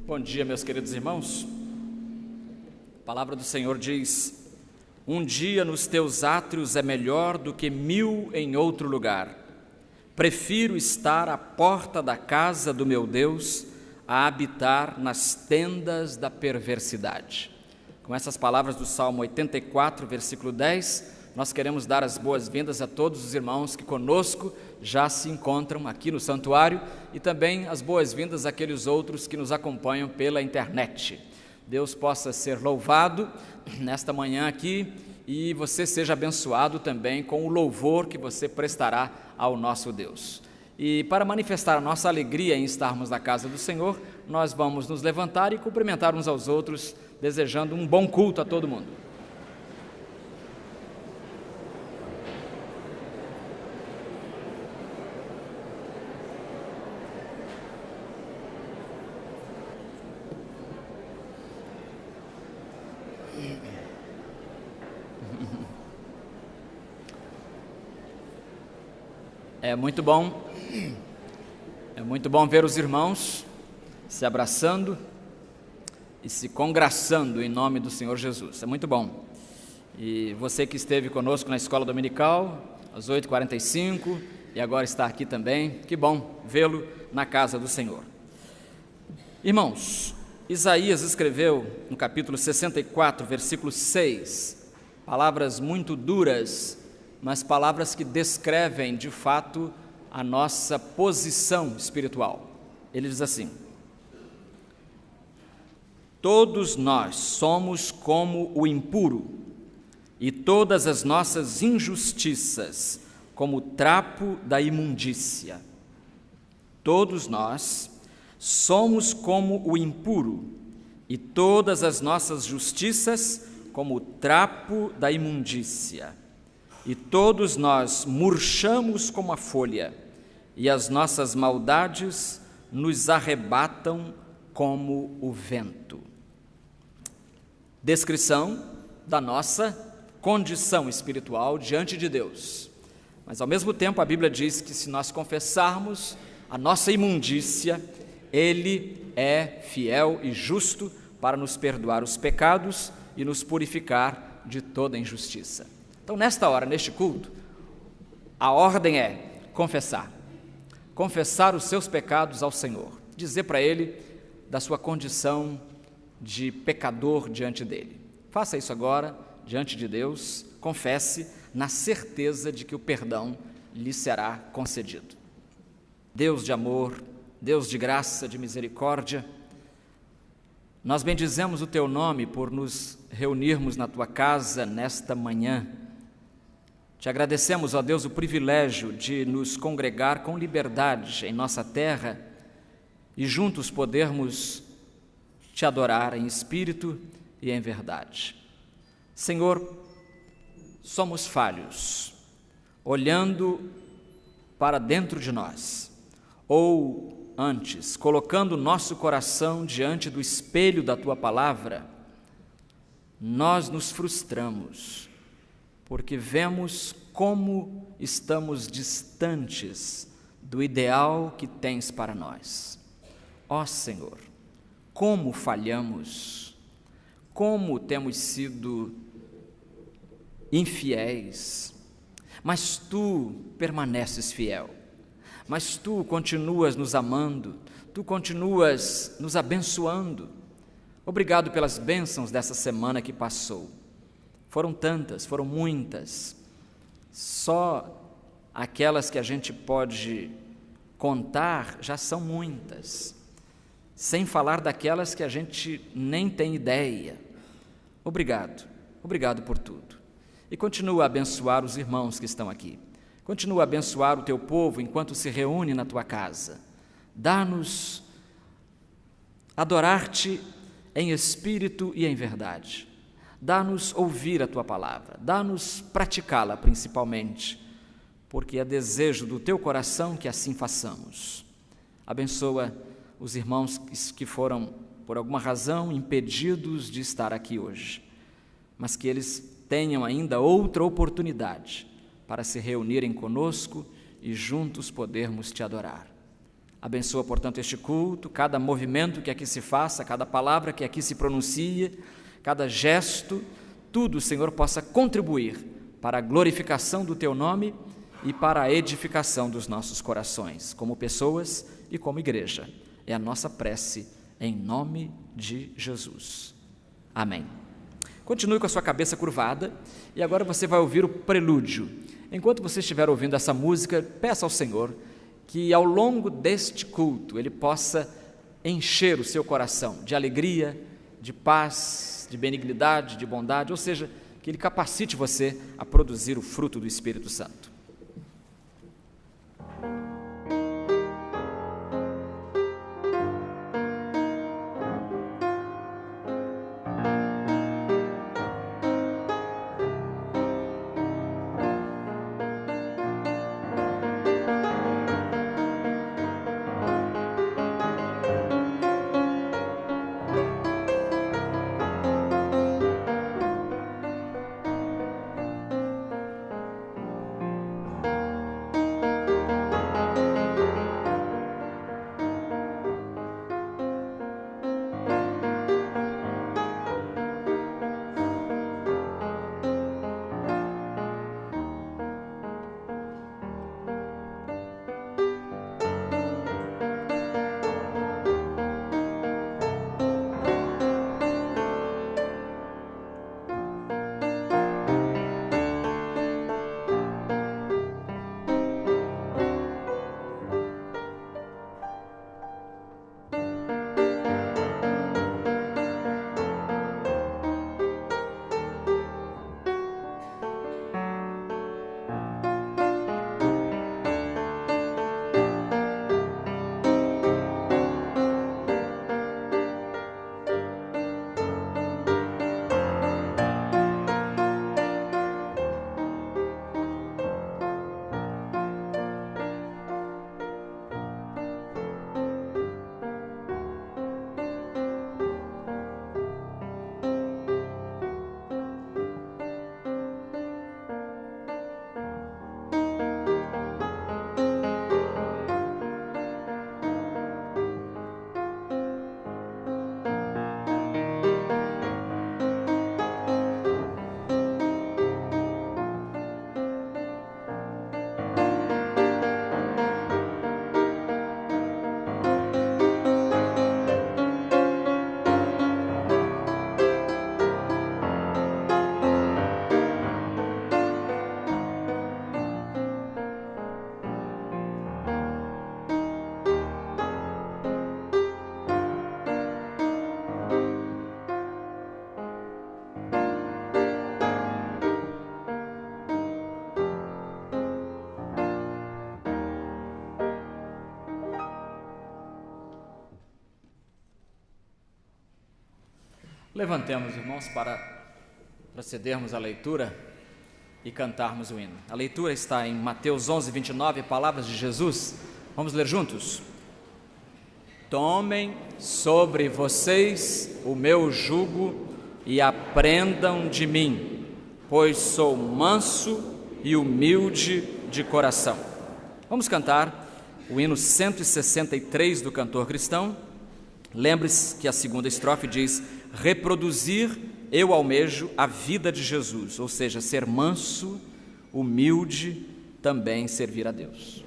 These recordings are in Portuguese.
Bom dia, meus queridos irmãos. A palavra do Senhor diz: um dia nos teus átrios é melhor do que 1000 em outro lugar. Prefiro estar à porta da casa do meu Deus a habitar nas tendas da perversidade. Com essas palavras do Salmo 84, versículo 10, nós queremos dar as boas-vindas a todos os irmãos que conosco já se encontram aqui no santuário e também as boas-vindas àqueles outros que nos acompanham pela internet. Deus possa ser louvado nesta manhã aqui e você seja abençoado também com o louvor que você prestará ao nosso Deus. E para manifestar a nossa alegria em estarmos na casa do Senhor, nós vamos nos levantar e cumprimentar uns aos outros, desejando um bom culto a todo mundo. É muito bom ver os irmãos se abraçando e se congraçando em nome do Senhor Jesus, é muito bom. E você que esteve conosco na escola dominical, às 8h45, e agora está aqui também, que bom vê-lo na casa do Senhor. Irmãos, Isaías escreveu no capítulo 64, versículo 6, palavras muito duras, mas palavras que descrevem, de fato, a nossa posição espiritual. Ele diz assim: todos nós somos como o impuro, e todas as nossas injustiças como o trapo da imundícia. Todos nós somos como o impuro, e todas as nossas justiças como o trapo da imundícia. E todos nós murchamos como a folha, e as nossas maldades nos arrebatam como o vento. Descrição da nossa condição espiritual diante de Deus. Mas ao mesmo tempo a Bíblia diz que se nós confessarmos a nossa imundícia, Ele é fiel e justo para nos perdoar os pecados e nos purificar de toda injustiça. Então, nesta hora, neste culto, a ordem é confessar. Confessar os seus pecados ao Senhor. Dizer para Ele da sua condição de pecador diante dEle. Faça isso agora, diante de Deus, confesse, na certeza de que o perdão lhe será concedido. Deus de amor, Deus de graça, de misericórdia, nós bendizemos o Teu nome por nos reunirmos na Tua casa nesta manhã. Te agradecemos, ó Deus, o privilégio de nos congregar com liberdade em nossa terra e juntos podermos Te adorar em espírito e em verdade. Senhor, somos falhos, olhando para dentro de nós, ou antes, colocando nosso coração diante do espelho da Tua palavra, nós nos frustramos, porque vemos como estamos distantes do ideal que Tens para nós. Ó Senhor, como falhamos, como temos sido infiéis, mas Tu permaneces fiel. Mas Tu continuas nos amando, Tu continuas nos abençoando. Obrigado pelas bênçãos dessa semana que passou. Foram tantas, foram muitas. Só aquelas que a gente pode contar já são muitas. Sem falar daquelas que a gente nem tem ideia. Obrigado, obrigado por tudo. E continua a abençoar os irmãos que estão aqui. Continua a abençoar o Teu povo enquanto se reúne na Tua casa. Dá-nos adorar-Te em espírito e em verdade. Dá-nos ouvir a Tua palavra. Dá-nos praticá-la principalmente, porque é desejo do Teu coração que assim façamos. Abençoa os irmãos que foram, por alguma razão, impedidos de estar aqui hoje, mas que eles tenham ainda outra oportunidade para se reunirem conosco e juntos podermos Te adorar. Abençoa, portanto, este culto, cada movimento que aqui se faça, cada palavra que aqui se pronuncie, cada gesto, tudo, Senhor, possa contribuir para a glorificação do Teu nome e para a edificação dos nossos corações, como pessoas e como igreja. É a nossa prece, em nome de Jesus. Amém. Continue com a sua cabeça curvada e agora você vai ouvir o prelúdio. Enquanto você estiver ouvindo essa música, peça ao Senhor que ao longo deste culto Ele possa encher o seu coração de alegria, de paz, de benignidade, de bondade, ou seja, que Ele capacite você a produzir o fruto do Espírito Santo. Levantemos, irmãos, para procedermos à leitura e cantarmos o hino. A leitura está em Mateus 11, 29, palavras de Jesus. Vamos ler juntos? Tomem sobre vocês o meu jugo e aprendam de mim, pois sou manso e humilde de coração. Vamos cantar o hino 163 do cantor cristão. Lembre-se que a segunda estrofe diz: reproduzir eu almejo a vida de Jesus, ou seja, ser manso, humilde, também servir a Deus.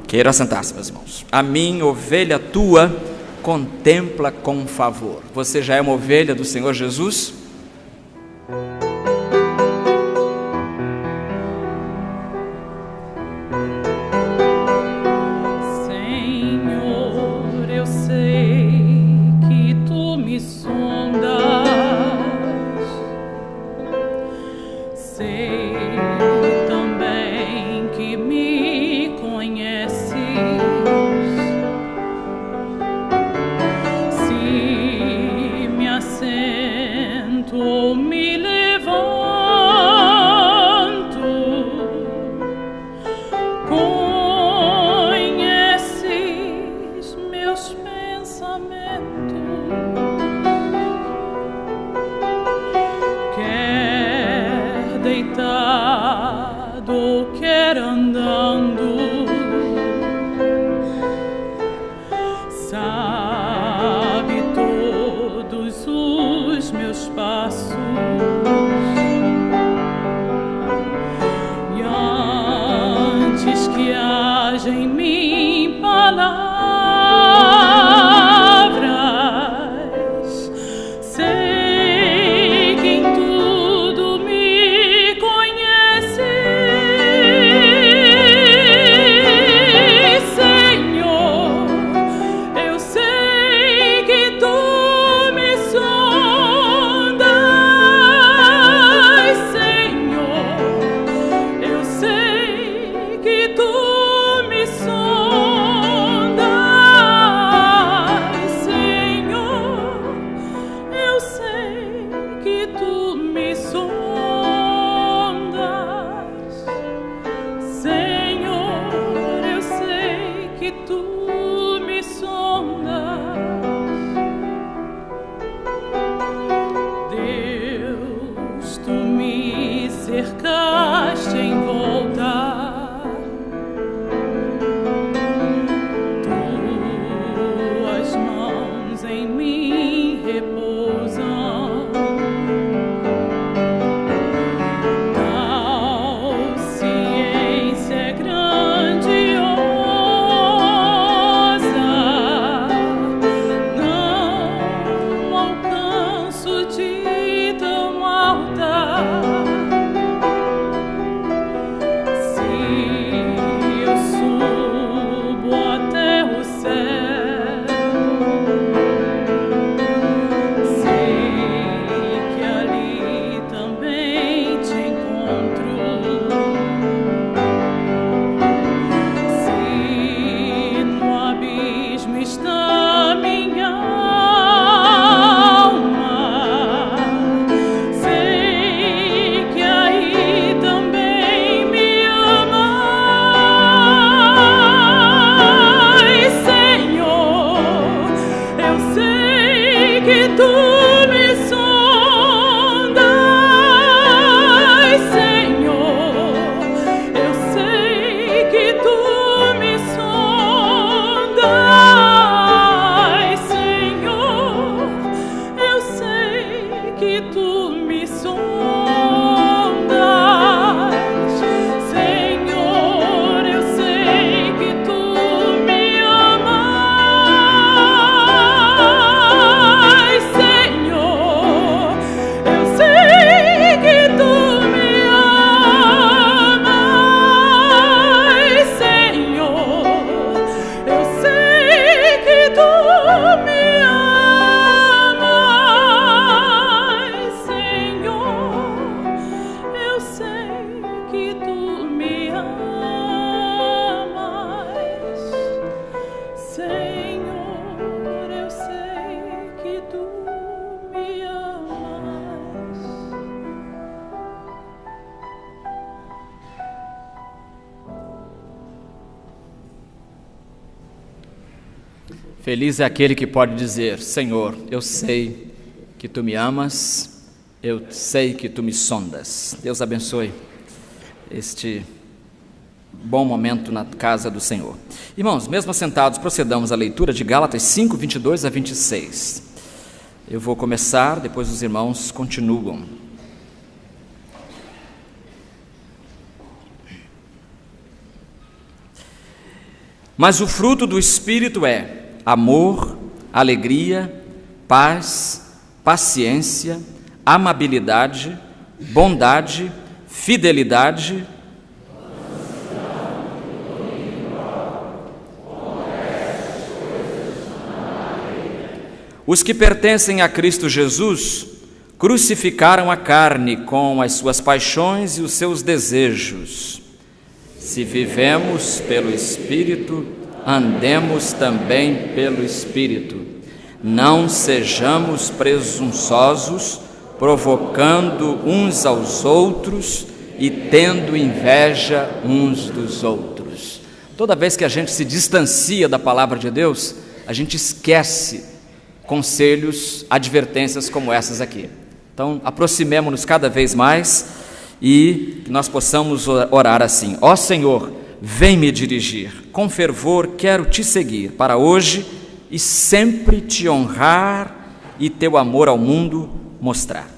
Queira sentar-se, meus irmãos. A minha ovelha tua contempla com favor. Você já é uma ovelha do Senhor Jesus? Senhor, eu sei que tu me sondas, sei também que me conheces. Se me assento ou me levanto, conheces meus pensamentos. Quer deitado ou quer andando, sabe todos os meus passos. E antes que que tu me sondas. Senhor, eu sei que tu me amas. Senhor, eu sei que tu me amas. Senhor, eu sei que tu me amas. Senhor, eu sei que tu me amas. Senhor, eu sei que tu me amas. Feliz é aquele que pode dizer: Senhor, eu sei que tu me amas, eu sei que tu me sondas. Deus abençoe este bom momento na casa do Senhor. Irmãos, mesmo assentados, procedamos à leitura de Gálatas 5, 22 a 26. Eu vou começar, depois os irmãos continuam. Mas o fruto do Espírito é amor, alegria, paz, paciência, amabilidade, bondade, fidelidade. Os que pertencem a Cristo Jesus crucificaram a carne com as suas paixões e os seus desejos. Se vivemos pelo Espírito, andemos também pelo Espírito. Não sejamos presunçosos, provocando uns aos outros e tendo inveja uns dos outros. Toda vez que a gente se distancia da palavra de Deus, a gente esquece conselhos, advertências como essas aqui. Então, aproximemo-nos cada vez mais e que nós possamos orar assim: ó Senhor, vem me dirigir, com fervor quero te seguir para hoje e sempre te honrar e teu amor ao mundo mostrar.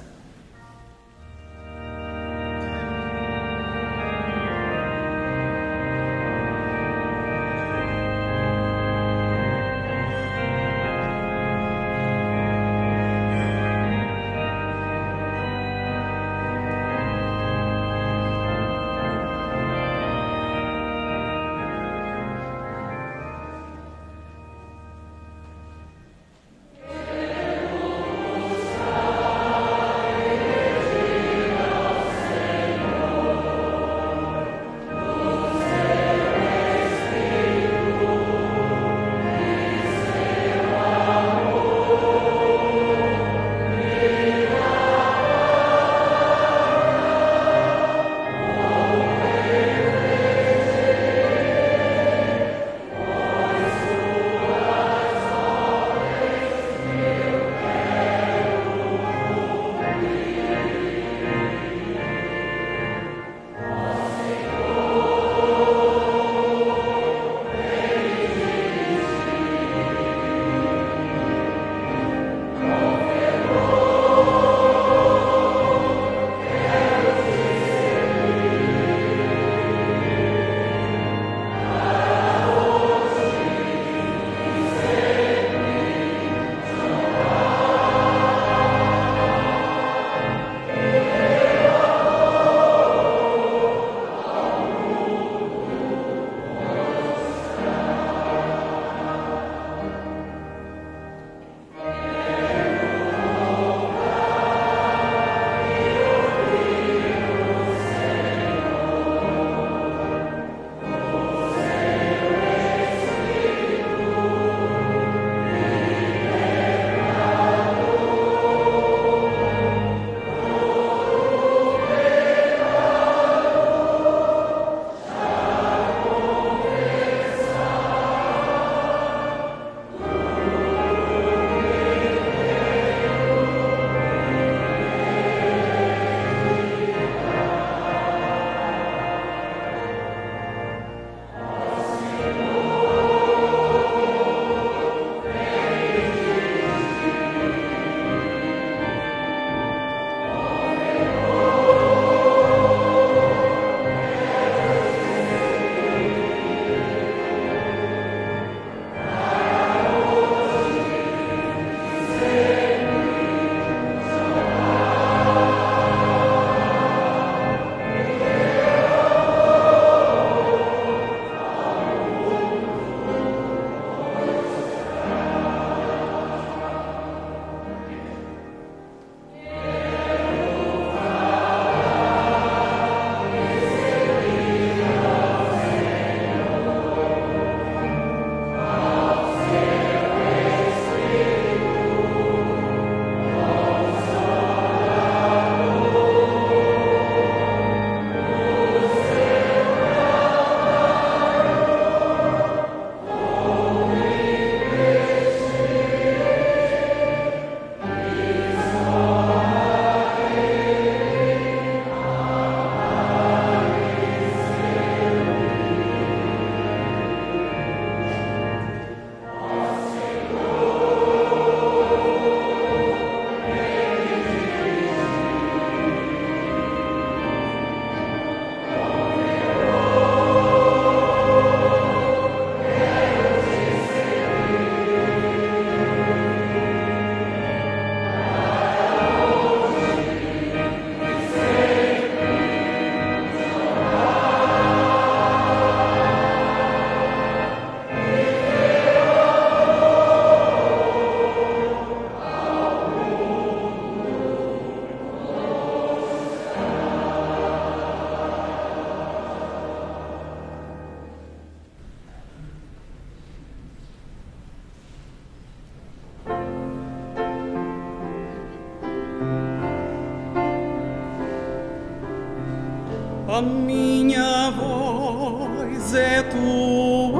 A minha voz é tua,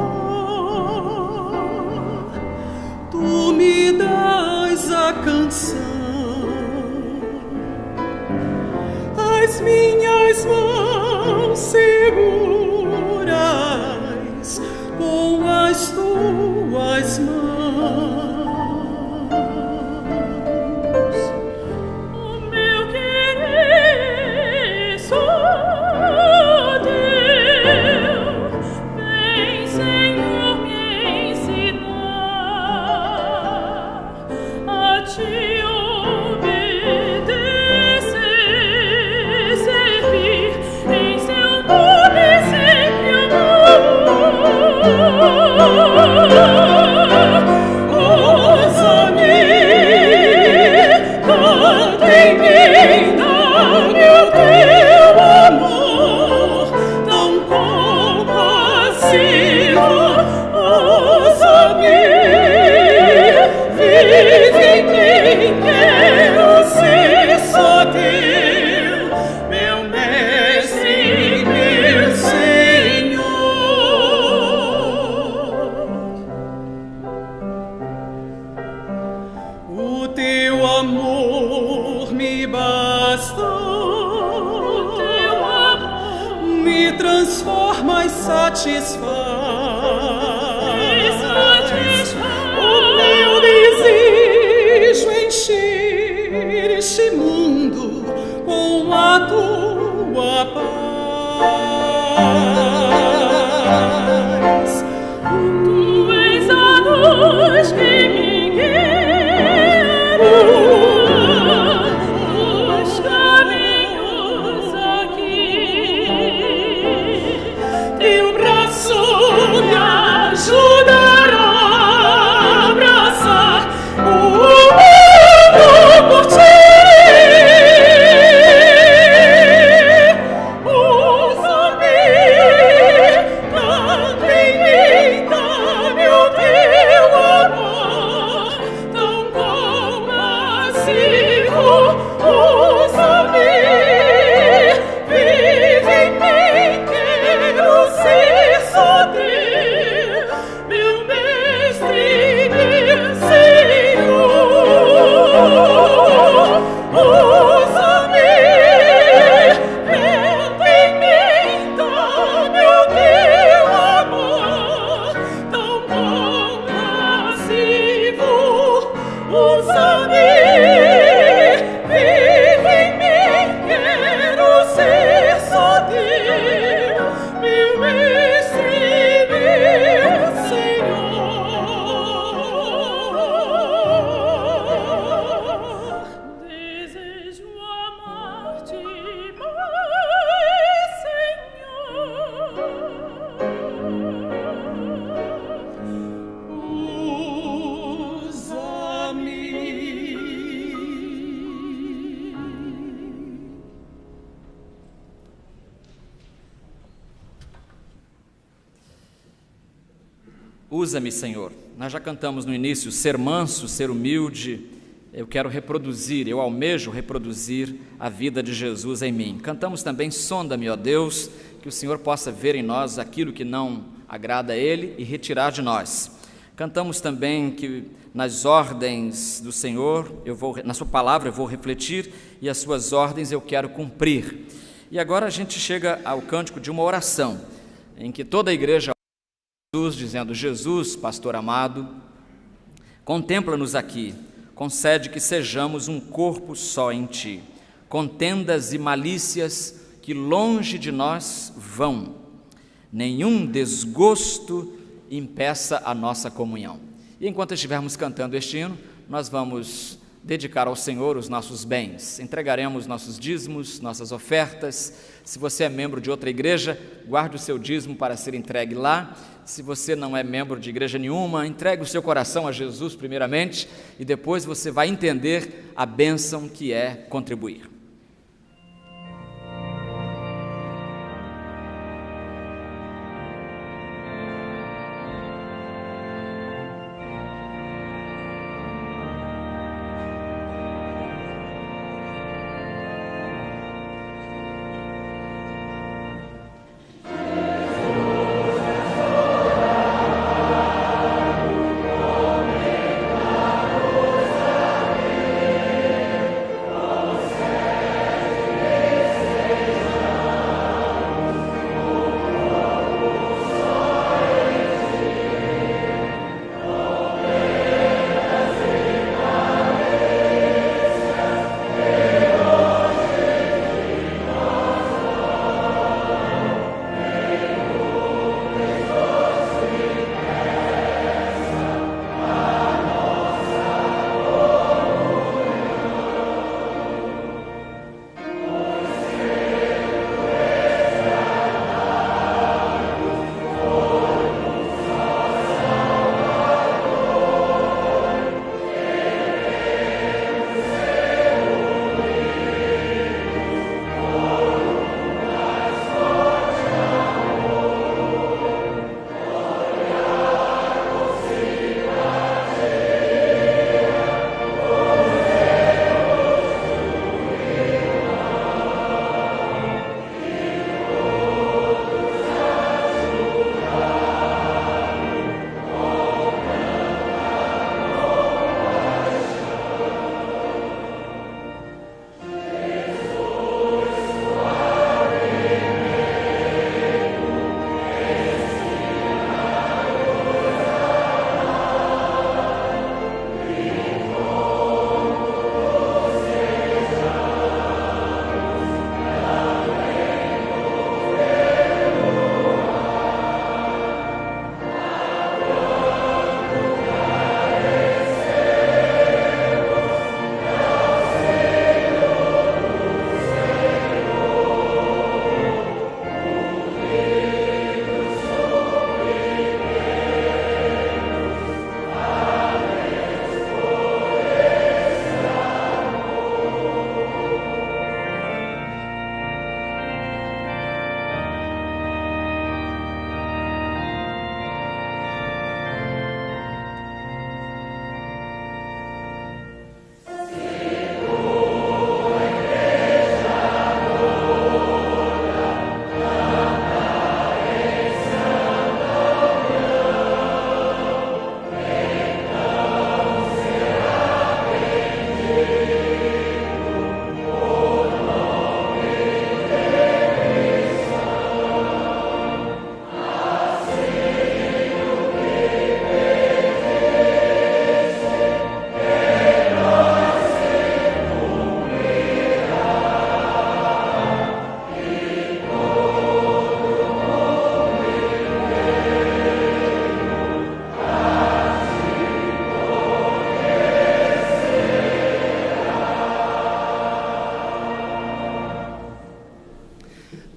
tu me dás a canção, as minhas mãos seguras com as tuas mãos. O teu amor me basta, o teu amor me transforma e satisfaz. O meu desejo é encher este mundo com a tua paz. Tu és a luz que me guia os caminhos aqui. Teu braço me ajudará a abraçar o mundo por ti. Usa-me, canta em mim, dá-me o teu amor tão compassivo. Usa-me, vive em mim, quero ser só teu, meu mestre e meu Senhor. Usa-me, canta em mim, dá-me o teu amor tão compassivo. Usa-me, vive em mim, quero ser só teu, meu mestre e meu Senhor. Desejo amar-te mais, Senhor. Usa-me. Usa-me, Senhor. Nós já cantamos no início, ser manso, ser humilde. Eu quero reproduzir, eu almejo reproduzir a vida de Jesus em mim. Cantamos também, sonda-me, ó Deus, que o Senhor possa ver em nós aquilo que não agrada a Ele e retirar de nós. Cantamos também que nas ordens do Senhor, na sua palavra eu vou refletir e as suas ordens eu quero cumprir. E agora a gente chega ao cântico de uma oração, em que toda a igreja Jesus, dizendo: Jesus, pastor amado, contempla-nos aqui, concede que sejamos um corpo só em Ti, contendas e malícias que longe de nós vão, nenhum desgosto impeça a nossa comunhão. E enquanto estivermos cantando este hino, nós vamos dedicar ao Senhor os nossos bens, entregaremos nossos dízimos, nossas ofertas. Se você é membro de outra igreja, guarde o seu dízimo para ser entregue lá. Se você não é membro de igreja nenhuma, entregue o seu coração a Jesus primeiramente e depois você vai entender a bênção que é contribuir.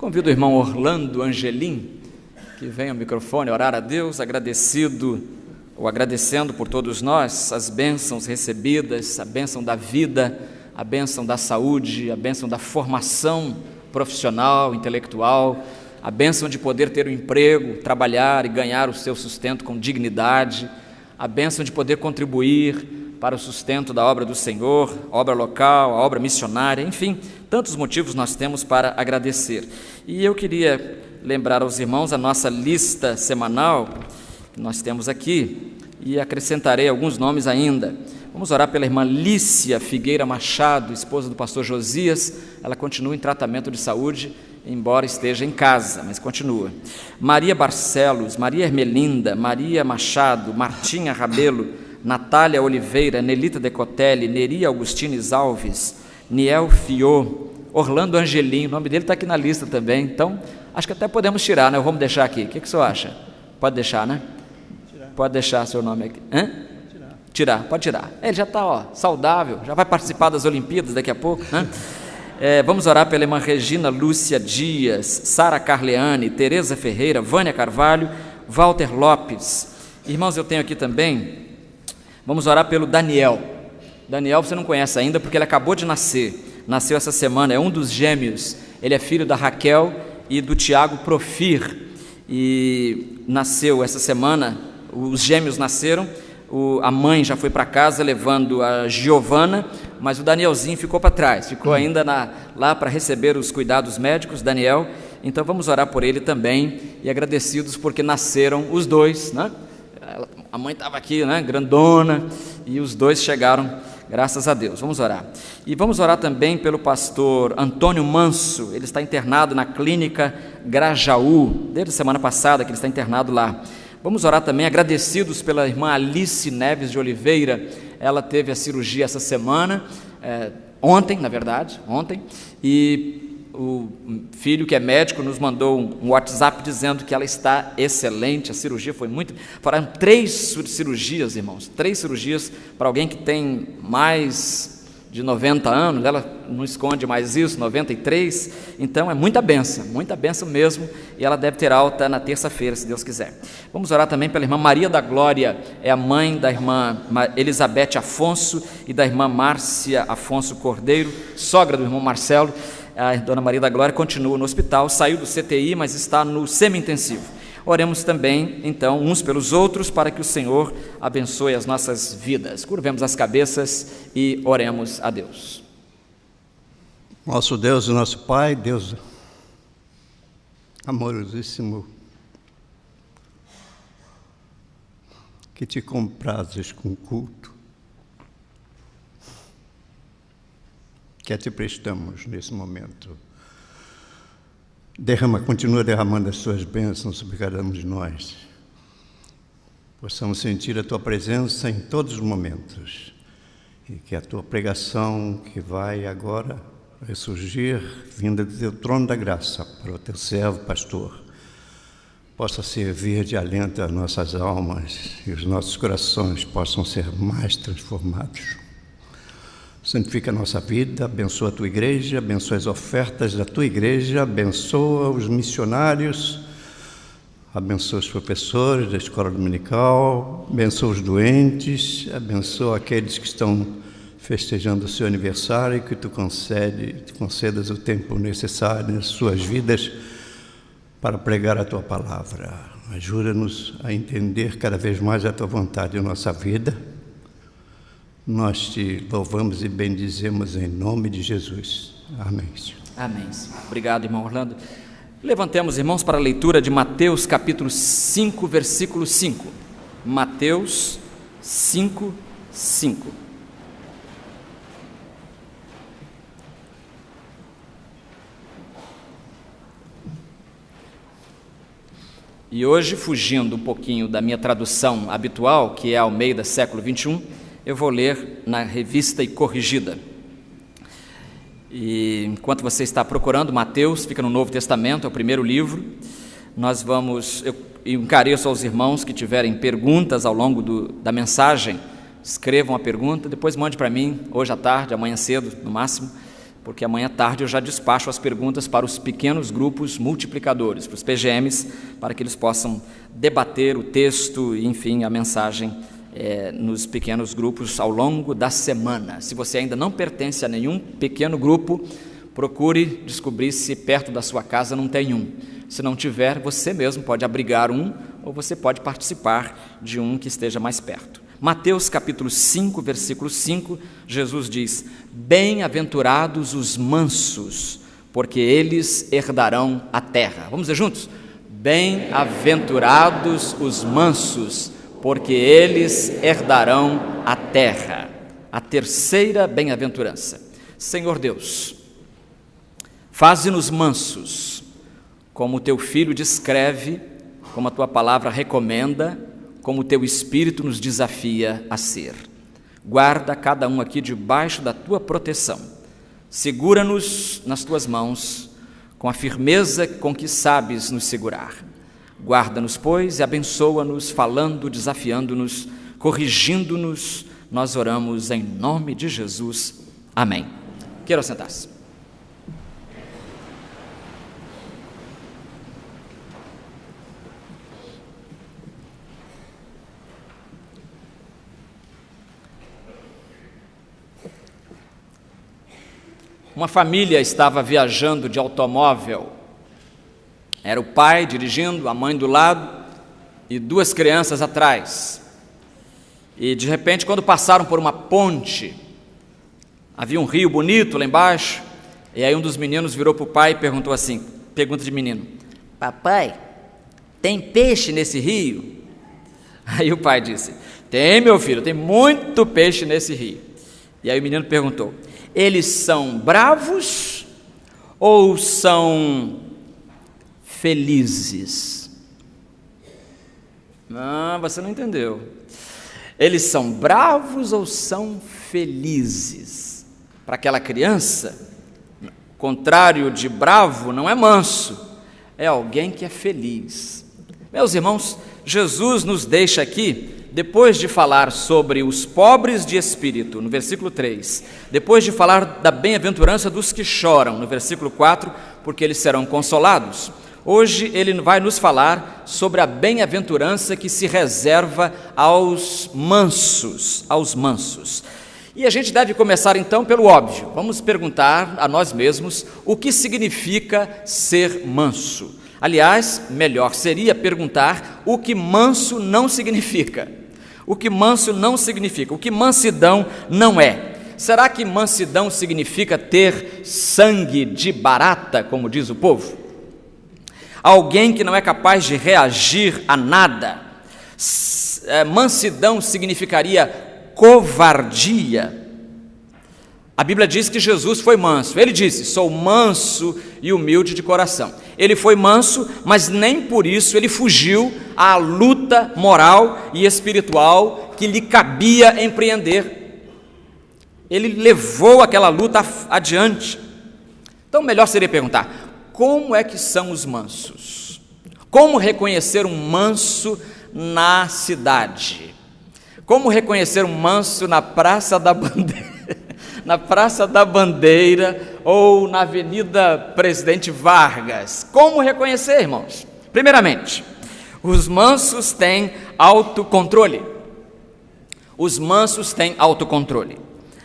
Convido o irmão Orlando Angelim, que vem ao microfone orar a Deus, agradecendo por todos nós as bênçãos recebidas, a bênção da vida, a bênção da saúde, a bênção da formação profissional, intelectual, a bênção de poder ter um emprego, trabalhar e ganhar o seu sustento com dignidade, a bênção de poder contribuir para o sustento da obra do Senhor, obra local, a obra missionária, enfim, tantos motivos nós temos para agradecer. E eu queria lembrar aos irmãos a nossa lista semanal que nós temos aqui e acrescentarei alguns nomes ainda. Vamos orar pela irmã Lícia Figueira Machado, esposa do pastor Josias. Ela continua em tratamento de saúde, embora esteja em casa, mas continua. Maria Barcelos, Maria Ermelinda, Maria Machado, Martinha Rabelo, Natália Oliveira, Nelita Decotelli, Neri Augustines Alves, Niel Fiô, Orlando Angelim, o nome dele está aqui na lista também, então acho que até podemos tirar, né? Vamos deixar aqui, o que o senhor acha? Pode deixar, né? Pode deixar seu nome aqui. Tirar, pode tirar. Ele já está saudável, já vai participar das Olimpíadas daqui a pouco, né? Vamos orar pela irmã Regina Lúcia Dias, Sara Carleane, Tereza Ferreira, Vânia Carvalho, Walter Lopes. Irmãos, eu tenho aqui também, vamos orar pelo Daniel. Daniel você não conhece ainda porque ele acabou de nascer, nasceu essa semana, é um dos gêmeos, ele é filho da Raquel e do Tiago Profir, e nasceu essa semana, os gêmeos nasceram, a mãe já foi para casa levando a Giovana, mas o Danielzinho ficou para trás, ficou ainda lá para receber os cuidados médicos, Daniel. Então vamos orar por ele também e agradecidos porque nasceram os dois, né? A mãe estava aqui, né, grandona, e os dois chegaram, graças a Deus. Vamos orar. E vamos orar também pelo pastor Antônio Manso, ele está internado na clínica Grajaú, desde a semana passada que ele está internado lá. Vamos orar também, agradecidos pela irmã Alice Neves de Oliveira, ela teve a cirurgia essa semana, ontem, e o filho que é médico nos mandou um WhatsApp dizendo que ela está excelente, a cirurgia foi muito... Foram 3 cirurgias, irmãos, 3 cirurgias para alguém que tem mais de 90 anos, ela não esconde mais isso, 93, então é muita bênção mesmo, e ela deve ter alta na terça-feira, se Deus quiser. Vamos orar também pela irmã Maria da Glória, é a mãe da irmã Elizabeth Afonso e da irmã Márcia Afonso Cordeiro, sogra do irmão Marcelo. A dona Maria da Glória continua no hospital, saiu do CTI, mas está no semi-intensivo. Oremos também, então, uns pelos outros, para que o Senhor abençoe as nossas vidas. Curvemos as cabeças e oremos a Deus. Nosso Deus e nosso Pai, Deus amorosíssimo, que te comprazes com culto, que te prestamos nesse momento. Continua derramando as suas bênçãos sobre cada um de nós. Possamos sentir a tua presença em todos os momentos. E que a tua pregação, que vai agora ressurgir, vinda do teu trono da graça, para o teu servo pastor, possa servir de alento às nossas almas e os nossos corações possam ser mais transformados. Santifica a nossa vida, abençoa a tua igreja, abençoa as ofertas da tua igreja, abençoa os missionários, abençoa os professores da escola dominical, abençoa os doentes, abençoa aqueles que estão festejando o seu aniversário, que tu concedas o tempo necessário nas suas vidas para pregar a tua palavra. Ajuda-nos a entender cada vez mais a tua vontade em nossa vida. Nós te louvamos e bendizemos em nome de Jesus. Amém. Amém. Obrigado, irmão Orlando. Levantemos, irmãos, para a leitura de Mateus capítulo 5, versículo 5. Mateus 5, 5. E hoje, fugindo um pouquinho da minha tradução habitual, que é Almeida, século 21, eu vou ler na Revista e Corrigida. E enquanto você está procurando, Mateus fica no Novo Testamento, é o primeiro livro. Eu encareço aos irmãos que tiverem perguntas ao longo da mensagem, escrevam a pergunta, depois mande para mim, hoje à tarde, amanhã cedo, no máximo, porque amanhã à tarde eu já despacho as perguntas para os pequenos grupos multiplicadores, para os PGMs, para que eles possam debater o texto e, enfim, a mensagem nos pequenos grupos ao longo da semana. Se você ainda não pertence a nenhum pequeno grupo, procure descobrir se perto da sua casa não tem um. Se não tiver, você mesmo pode abrigar um, ou você pode participar de um que esteja mais perto. Mateus capítulo 5, versículo 5, Jesus diz: bem-aventurados os mansos, porque eles herdarão a terra. Vamos dizer juntos? Bem-aventurados os mansos, porque eles herdarão a terra. A terceira bem-aventurança. Senhor Deus, faze-nos mansos, como o teu Filho descreve, como a tua palavra recomenda, como o teu Espírito nos desafia a ser. Guarda cada um aqui debaixo da tua proteção. Segura-nos nas tuas mãos, com a firmeza com que sabes nos segurar. Guarda-nos, pois, e abençoa-nos, falando, desafiando-nos, corrigindo-nos. Nós oramos em nome de Jesus. Amém. Queiram sentar-se. Uma família estava viajando de automóvel. Era o pai dirigindo, a mãe do lado e duas crianças atrás. E de repente, quando passaram por uma ponte, havia um rio bonito lá embaixo, e aí um dos meninos virou para o pai e perguntou assim, pergunta de menino: papai, tem peixe nesse rio? Aí o pai disse: tem, meu filho, tem muito peixe nesse rio. E aí o menino perguntou: eles são bravos ou são felizes? Não, você não entendeu. Eles são bravos ou são felizes? Para aquela criança, contrário de bravo não é manso, é alguém que é feliz. Meus irmãos, Jesus nos deixa aqui, depois de falar sobre os pobres de espírito, no versículo 3, depois de falar da bem-aventurança dos que choram, no versículo 4, porque eles serão consolados, hoje ele vai nos falar sobre a bem-aventurança que se reserva aos mansos, E a gente deve começar então pelo óbvio. Vamos perguntar a nós mesmos o que significa ser manso. Aliás, melhor seria perguntar o que manso não significa. O que manso não significa, o que mansidão não é. Será que mansidão significa ter sangue de barata, como diz o povo? Alguém que não é capaz de reagir a nada. Mansidão significaria covardia. A Bíblia diz que Jesus foi manso. Ele disse: sou manso e humilde de coração. Ele foi manso, mas nem por isso ele fugiu à luta moral e espiritual que lhe cabia empreender. Ele levou aquela luta adiante. Então, melhor seria perguntar: como é que são os mansos? Como reconhecer um manso na cidade? Como reconhecer um manso na Praça da Bandeira? Na Praça da Bandeira ou na Avenida Presidente Vargas? Como reconhecer, irmãos? Primeiramente, os mansos têm autocontrole. Os mansos têm autocontrole.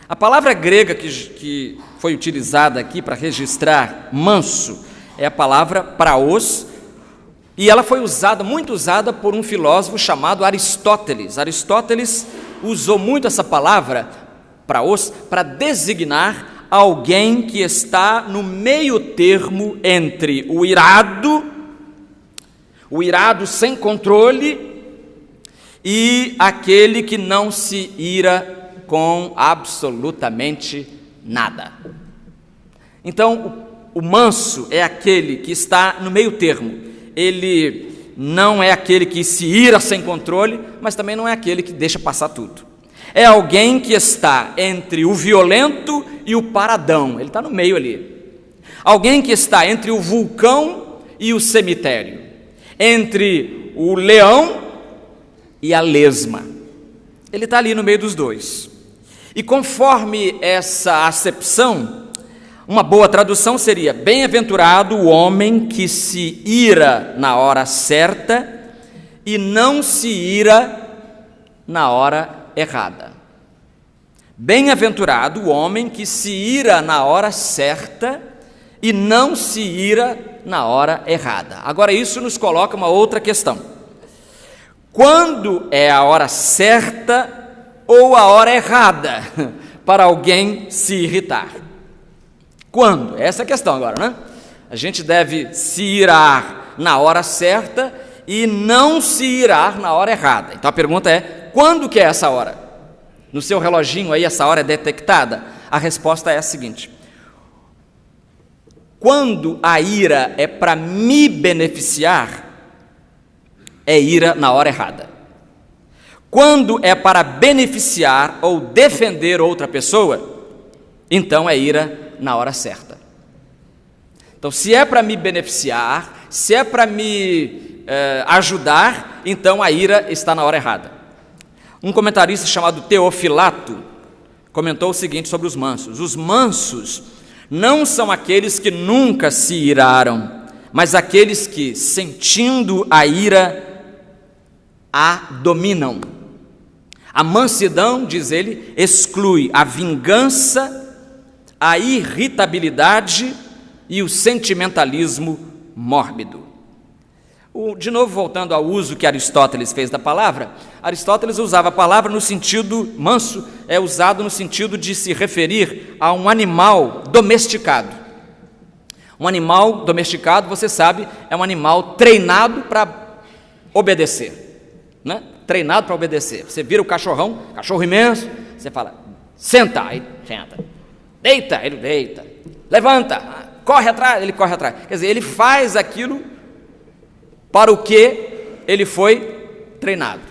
A palavra grega que foi utilizada aqui para registrar manso é a palavra praos, e ela foi muito usada por um filósofo chamado Aristóteles. Aristóteles usou muito essa palavra praos para designar alguém que está no meio termo entre o irado sem controle, e aquele que não se ira com absolutamente nada. Então, o manso é aquele que está no meio termo. Ele não é aquele que se ira sem controle, mas também não é aquele que deixa passar tudo. É alguém que está entre o violento e o paradão. Ele está no meio ali. Alguém que está entre o vulcão e o cemitério. Entre o leão e a lesma. Ele está ali no meio dos dois. E conforme essa acepção, Uma boa tradução seria: bem-aventurado o homem que se ira na hora certa e não se ira na hora errada. Bem-aventurado o homem que se ira na hora certa e não se ira na hora errada. Agora, isso nos coloca uma outra questão. Quando é a hora certa ou a hora errada para alguém se irritar? Quando? Essa é a questão agora, né? A gente deve se irar na hora certa e não se irar na hora errada. Então a pergunta é: quando que é essa hora? No seu reloginho aí essa hora é detectada? A resposta é a seguinte: quando a ira é para me beneficiar, é ira na hora errada. Quando é para beneficiar ou defender outra pessoa, então é ira na hora certa. Então, se é para me beneficiar, se é para me ajudar, então a ira está na hora errada. Um comentarista chamado Teofilato comentou o seguinte sobre os mansos: os mansos não são aqueles que nunca se iraram, mas aqueles que, sentindo a ira, a dominam. A mansidão, diz ele, exclui a vingança, a irritabilidade e o sentimentalismo mórbido. De novo, voltando ao uso que Aristóteles fez da palavra, Aristóteles usava a palavra no sentido, manso é usado no sentido de se referir a um animal domesticado. Um animal domesticado, você sabe, é um animal treinado para obedecer, né? Treinado para obedecer. Você vira o cachorrão, cachorro imenso, você fala: senta, aí senta, deita, ele deita, levanta, corre atrás, ele corre atrás. Quer dizer, ele faz aquilo para o que ele foi treinado.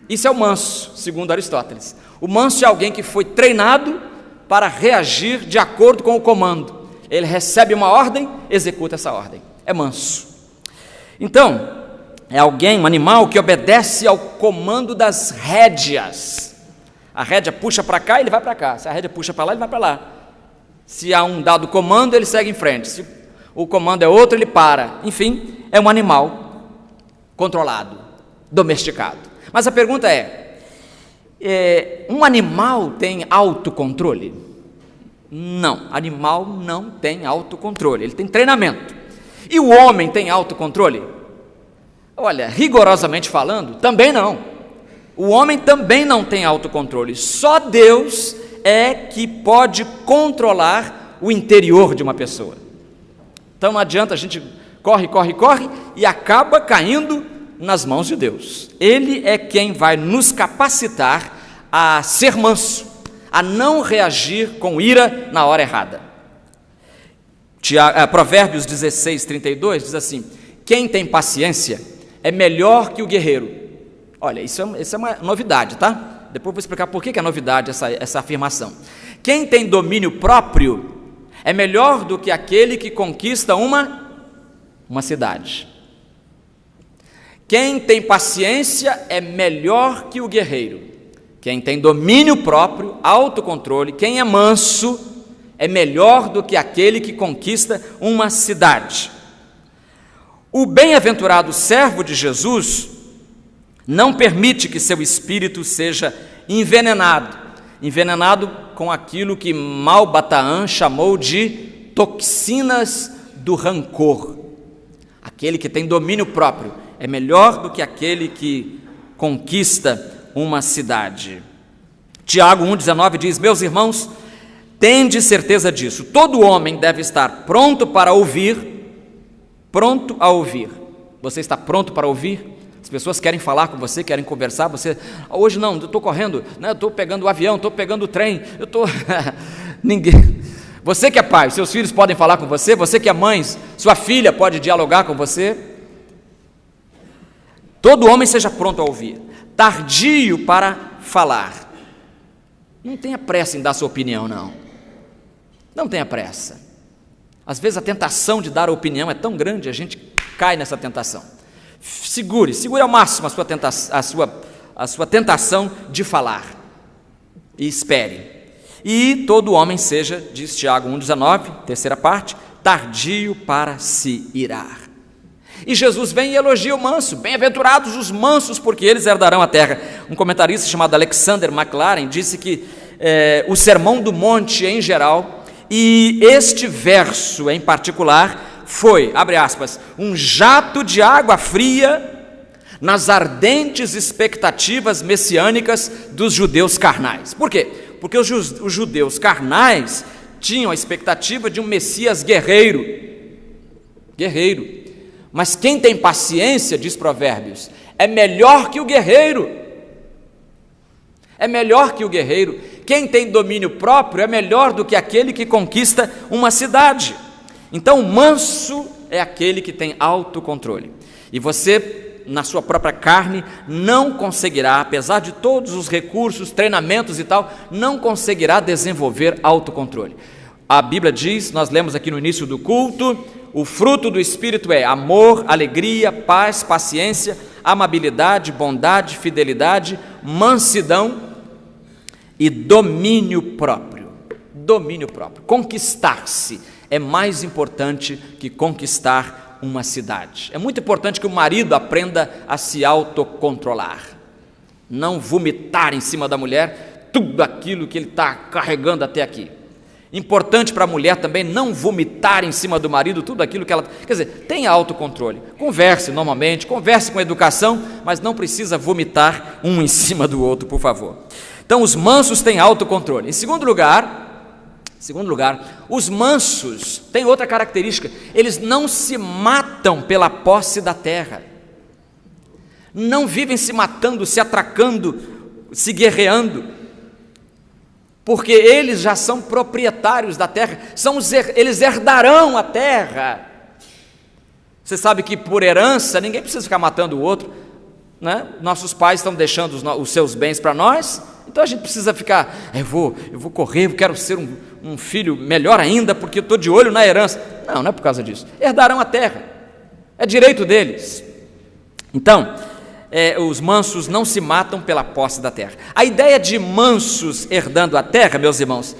Isso é o manso, segundo Aristóteles. O manso é alguém que foi treinado para reagir de acordo com o comando. Ele recebe uma ordem, executa essa ordem. É manso. Então, é alguém, um animal que obedece ao comando das rédeas. A rédea puxa para cá, ele vai para cá. Se a rédea puxa para lá, ele vai para lá. Se há um dado comando, ele segue em frente. Se o comando é outro, ele para. Enfim, é um animal controlado, domesticado. Mas a pergunta é: um animal tem autocontrole? Não, animal não tem autocontrole, ele tem treinamento. E o homem tem autocontrole? Olha, rigorosamente falando, também não. O homem também não tem autocontrole. Só Deus é que pode controlar o interior de uma pessoa. Então não adianta a gente corre e acaba caindo nas mãos de Deus. Ele é quem vai nos capacitar a ser manso, a não reagir com ira na hora errada. Provérbios 16:32 diz assim: quem tem paciência é melhor que o guerreiro. Olha, isso é uma novidade, tá? Depois eu vou explicar por que é novidade essa afirmação. Quem tem domínio próprio é melhor do que aquele que conquista uma cidade. Quem tem paciência é melhor que o guerreiro. Quem tem domínio próprio, autocontrole, quem é manso, é melhor do que aquele que conquista uma cidade. O bem-aventurado servo de Jesus não permite que seu espírito seja envenenado com aquilo que Malbataan chamou de toxinas do rancor. Aquele que tem domínio próprio é melhor do que aquele que conquista uma cidade. Tiago 1,19 diz: meus irmãos, tende certeza disso, todo homem deve estar pronto para ouvir. Pronto a ouvir. Você está pronto para ouvir? As pessoas querem falar com você, querem conversar, você, hoje não, eu estou correndo, né? Eu estou pegando o avião, estou pegando o trem, eu estou... Ninguém... Você que é pai, seus filhos podem falar com você, você que é mãe, sua filha pode dialogar com você. Todo homem seja pronto a ouvir, tardio para falar. Não tenha pressa em dar sua opinião, não. Não tenha pressa. Às vezes a tentação de dar a opinião é tão grande, a gente cai nessa tentação. Segure ao máximo a sua tentação de falar e espere. E todo homem seja, diz Tiago 1,19, terceira parte, tardio para se irar. E Jesus vem e elogia o manso. Bem-aventurados os mansos, porque eles herdarão a terra. Um comentarista chamado Alexander MacLaren disse que o Sermão do Monte em geral, e este verso em particular, foi, abre aspas, um jato de água fria nas ardentes expectativas messiânicas dos judeus carnais. Por quê? Porque os judeus carnais tinham a expectativa de um Messias guerreiro. Mas quem tem paciência, diz Provérbios, é melhor que o guerreiro. Quem tem domínio próprio é melhor do que aquele que conquista uma cidade. Então, o manso é aquele que tem autocontrole. E você, na sua própria carne, não conseguirá, apesar de todos os recursos, treinamentos e tal, não conseguirá desenvolver autocontrole. A Bíblia diz, nós lemos aqui no início do culto, o fruto do Espírito é amor, alegria, paz, paciência, amabilidade, bondade, fidelidade, mansidão e domínio próprio. Conquistar-se é mais importante que conquistar uma cidade. É muito importante que o marido aprenda a se autocontrolar, não vomitar em cima da mulher tudo aquilo que ele está carregando até aqui. Importante para a mulher também não vomitar em cima do marido tudo aquilo que ela... Quer dizer, tenha autocontrole, converse normalmente, converse com educação, mas não precisa vomitar um em cima do outro, por favor. Então, os mansos têm autocontrole. Em segundo lugar, os mansos têm outra característica, eles não se matam pela posse da terra, não vivem se matando, se atracando, se guerreando, porque eles já são proprietários da terra, eles herdarão a terra. Você sabe que por herança ninguém precisa ficar matando o outro, né? Nossos pais estão deixando os seus bens para nós, então a gente precisa ficar, eu vou correr, eu quero ser um filho melhor ainda, porque eu estou de olho na herança. Não é por causa disso. Herdarão a terra, é direito deles. Então, os mansos não se matam pela posse da terra. A ideia de mansos herdando a terra, meus irmãos,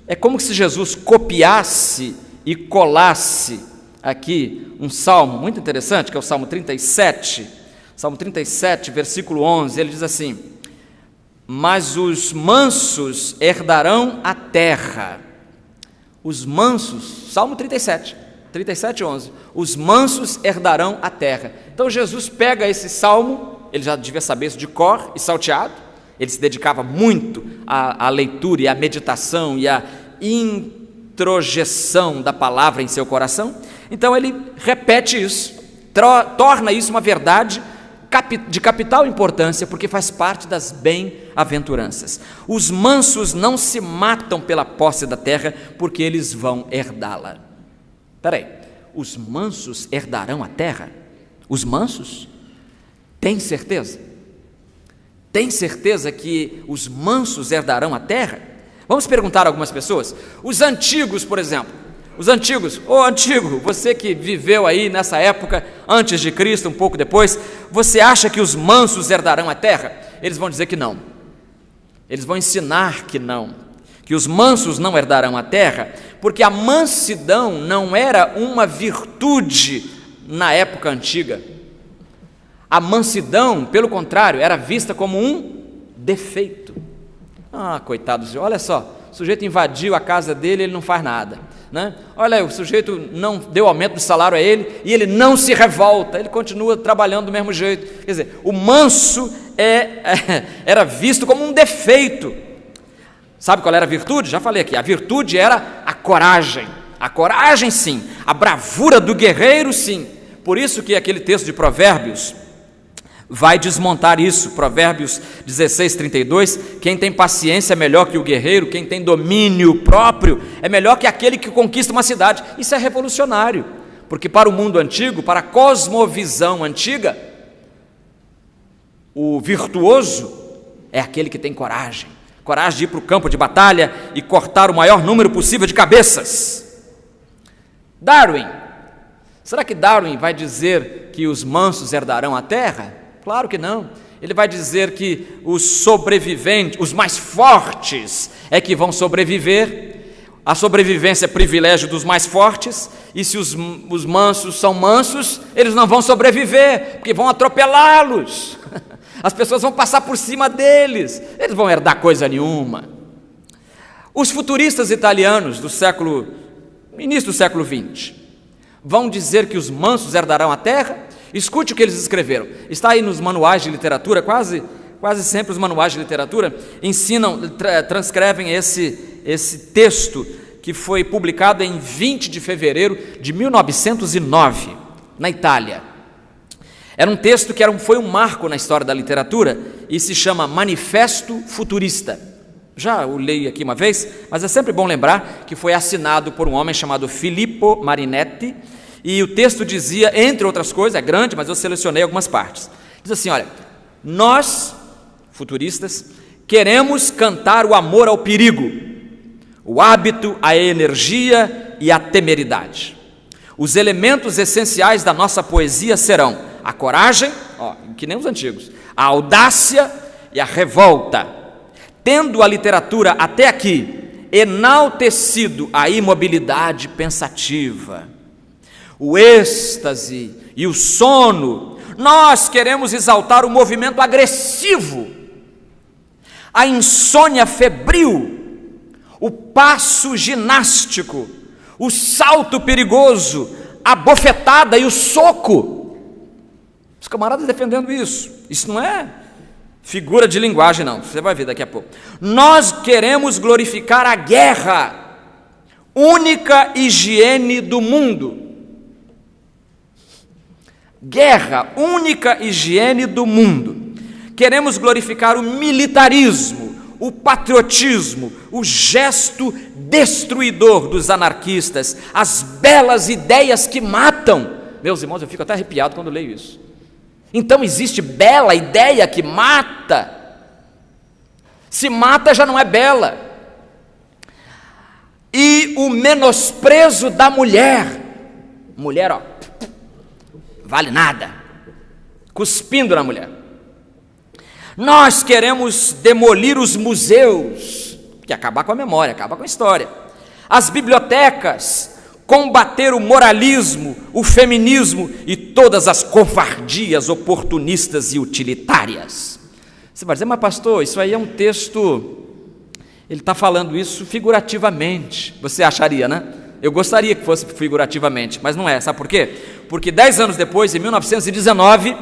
é como se Jesus copiasse e colasse aqui um salmo muito interessante, que é o Salmo 37, versículo 11, ele diz assim: mas os mansos herdarão a terra. Os mansos, Salmo 37, 11, os mansos herdarão a terra. Então Jesus pega esse salmo, ele já devia saber isso de cor e salteado, ele se dedicava muito à leitura e à meditação e à introjeção da palavra em seu coração. Então ele repete isso, torna isso uma verdade de capital importância, porque faz parte das bem-aventuranças. Os mansos não se matam pela posse da terra, porque eles vão herdá-la. Espera aí, os mansos herdarão a terra? Os mansos? Tem certeza? Tem certeza que os mansos herdarão a terra? Vamos perguntar a algumas pessoas. Os antigos, por exemplo, antigo, você que viveu aí nessa época, antes de Cristo, um pouco depois, você acha que os mansos herdarão a terra? Eles vão dizer que não. Eles vão ensinar que não, que os mansos não herdarão a terra, porque a mansidão não era uma virtude na época antiga. A mansidão, pelo contrário, era vista como um defeito. Coitados, olha só, o sujeito invadiu a casa dele, ele não faz nada, né? Olha, o sujeito não deu aumento de salário a ele e ele não se revolta, ele continua trabalhando do mesmo jeito. Quer dizer, o manso era visto como um defeito. Sabe qual era a virtude? Já falei aqui, a virtude era a coragem sim, a bravura do guerreiro sim. Por isso que aquele texto de Provérbios vai desmontar isso. Provérbios 16:32, quem tem paciência é melhor que o guerreiro, quem tem domínio próprio é melhor que aquele que conquista uma cidade. Isso é revolucionário, porque para o mundo antigo, para a cosmovisão antiga, o virtuoso é aquele que tem coragem de ir para o campo de batalha e cortar o maior número possível de cabeças. Darwin, será que Darwin vai dizer que os mansos herdarão a terra? Claro que não. ele vai dizer que os sobreviventes, os mais fortes é que vão sobreviver. A sobrevivência é privilégio dos mais fortes, e se os mansos são mansos, eles não vão sobreviver, porque vão atropelá-los. As pessoas vão passar por cima deles, eles não vão herdar coisa nenhuma. Os futuristas italianos do início do século XX, vão dizer que os mansos herdarão a terra. Escute o que eles escreveram, está aí nos manuais de literatura, quase sempre os manuais de literatura transcrevem esse texto, que foi publicado em 20 de fevereiro de 1909, na Itália. Era um texto que foi um marco na história da literatura e se chama Manifesto Futurista. Já o leio aqui uma vez, mas é sempre bom lembrar que foi assinado por um homem chamado Filippo Marinetti, e o texto dizia, entre outras coisas, é grande, mas eu selecionei algumas partes. Diz assim, olha, nós, futuristas, queremos cantar o amor ao perigo, o hábito, a energia e a temeridade. Os elementos essenciais da nossa poesia serão a coragem, que nem os antigos, a audácia e a revolta. Tendo a literatura até aqui enaltecido a imobilidade pensativa, o êxtase e o sono, nós queremos exaltar o movimento agressivo, a insônia febril, o passo ginástico, o salto perigoso, a bofetada e o soco. Os camaradas defendendo isso. Isso não é figura de linguagem, não. Você vai ver daqui a pouco. Nós queremos glorificar a guerra, única higiene do mundo. Guerra, única higiene do mundo. Queremos glorificar o militarismo, o patriotismo, o gesto destruidor dos anarquistas, as belas ideias que matam. Meus irmãos, eu fico até arrepiado quando leio isso. Então existe bela ideia que mata. Se mata já não é bela. E o menosprezo da mulher. Mulher, vale nada. Cuspindo na mulher. Nós queremos demolir os museus, que acabar com a memória, acabar com a história, as bibliotecas, combater o moralismo, o feminismo e todas as covardias oportunistas e utilitárias. Você vai dizer, mas pastor, isso aí é um texto, ele está falando isso figurativamente. Você acharia, né? Eu gostaria que fosse figurativamente, mas não é. Sabe por quê? Porque 10 anos depois, em 1919,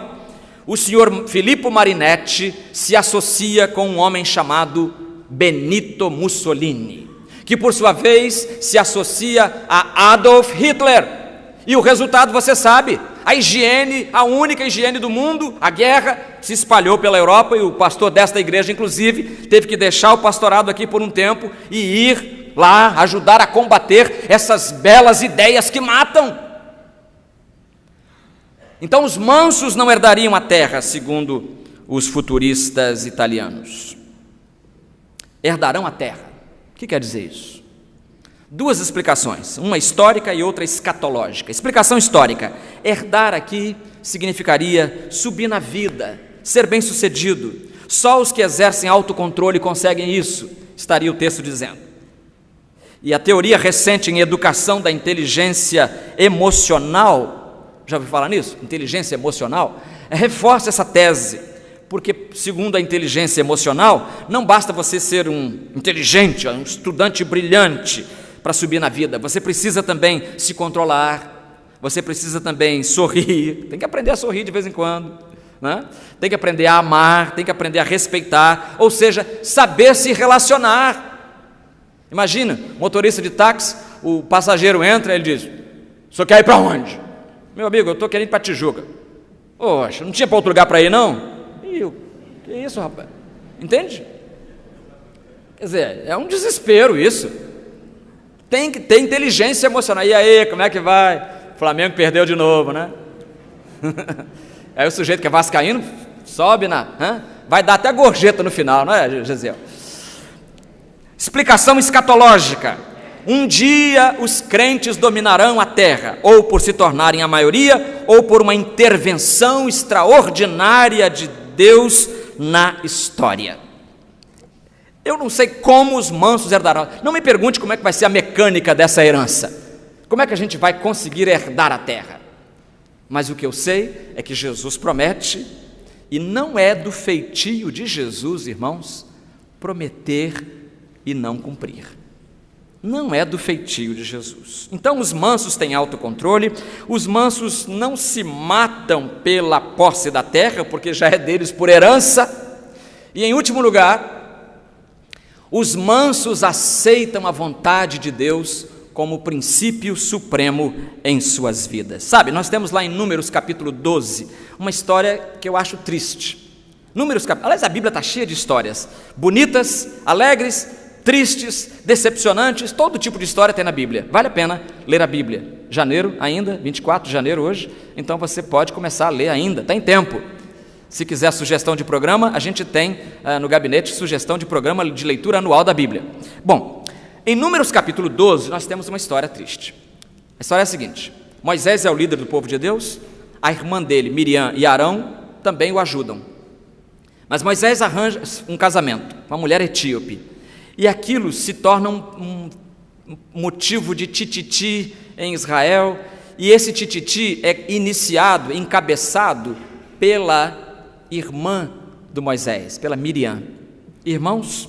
o senhor Filippo Marinetti se associa com um homem chamado Benito Mussolini, que por sua vez se associa a Adolf Hitler. E o resultado você sabe, a higiene, a única higiene do mundo, a guerra, se espalhou pela Europa, e o pastor desta igreja, inclusive, teve que deixar o pastorado aqui por um tempo e ir lá ajudar a combater essas belas ideias que matam. Então os mansos não herdariam a terra, segundo os futuristas italianos. Herdarão a terra. O que quer dizer isso? Duas explicações, uma histórica e outra escatológica. Explicação histórica: herdar aqui significaria subir na vida, ser bem-sucedido. Só os que exercem autocontrole conseguem isso, estaria o texto dizendo. E a teoria recente em educação da inteligência emocional, já ouviu falar nisso? Inteligência emocional? Reforça essa tese, porque segundo a inteligência emocional, não basta você ser um inteligente, um estudante brilhante para subir na vida, você precisa também se controlar, você precisa também sorrir, tem que aprender a sorrir de vez em quando, né? Tem que aprender a amar, tem que aprender a respeitar, ou seja, saber se relacionar. Imagina, motorista de táxi, o passageiro entra e ele diz: o senhor quer ir para onde? Meu amigo, eu estou querendo ir para Tijuca. Poxa, não tinha para outro lugar para ir, não? Que isso, rapaz? Entende? Quer dizer, é um desespero isso. Tem que ter inteligência emocional. E aí, como é que vai? O Flamengo perdeu de novo, né? Aí o sujeito que é vascaíno sobe vai dar até gorjeta no final, não é, Gesiel? Explicação escatológica: um dia os crentes dominarão a terra, ou por se tornarem a maioria, ou por uma intervenção extraordinária de Deus na história. Eu não sei como os mansos herdarão. Não me pergunte como é que vai ser a mecânica dessa herança. Como é que a gente vai conseguir herdar a terra? Mas o que eu sei é que Jesus promete, e não é do feitio de Jesus, irmãos, prometer e não cumprir. Não é do feitio de Jesus. Então os mansos têm autocontrole, os mansos não se matam pela posse da terra, porque já é deles por herança, e em último lugar, os mansos aceitam a vontade de Deus como princípio supremo em suas vidas. Sabe, nós temos lá em Números capítulo 12, uma história que eu acho triste. Aliás, a Bíblia está cheia de histórias, bonitas, alegres, tristes, decepcionantes, todo tipo de história tem na Bíblia. Vale a pena ler a Bíblia. Janeiro ainda, 24 de janeiro hoje, então você pode começar a ler ainda, tem tempo. Se quiser sugestão de programa, a gente tem no gabinete sugestão de programa de leitura anual da Bíblia. Bom, em Números capítulo 12, nós temos uma história triste. A história é a seguinte: Moisés é o líder do povo de Deus, a irmã dele, Miriam e Arão, também o ajudam. Mas Moisés arranja um casamento com uma mulher etíope, e aquilo se torna um motivo de tititi em Israel, e esse tititi é iniciado, encabeçado pela irmã do Moisés, pela Miriam. Irmãos,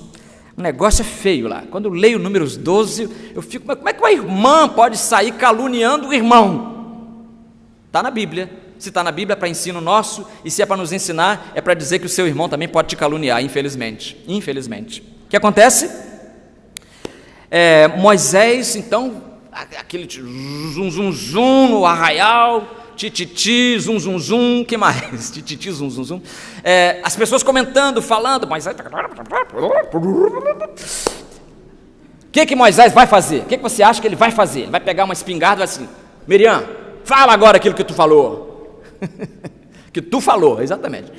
o negócio é feio lá. Quando eu leio Números 12, eu fico, mas como é que uma irmã pode sair caluniando o irmão? Está na Bíblia. Se está na Bíblia é para ensino nosso, e se é para nos ensinar, é para dizer que o seu irmão também pode te caluniar, infelizmente. Infelizmente. O que acontece? Moisés, então, aquele zum, zum, zum no arraial, tititi, zum, zum, zum, que mais? Tititi, zum, zum, zum. As pessoas comentando, falando, Moisés... O que Moisés vai fazer? O que você acha que ele vai fazer? Ele vai pegar uma espingarda e vai assim: Miriam, fala agora aquilo que tu falou. Que tu falou, exatamente.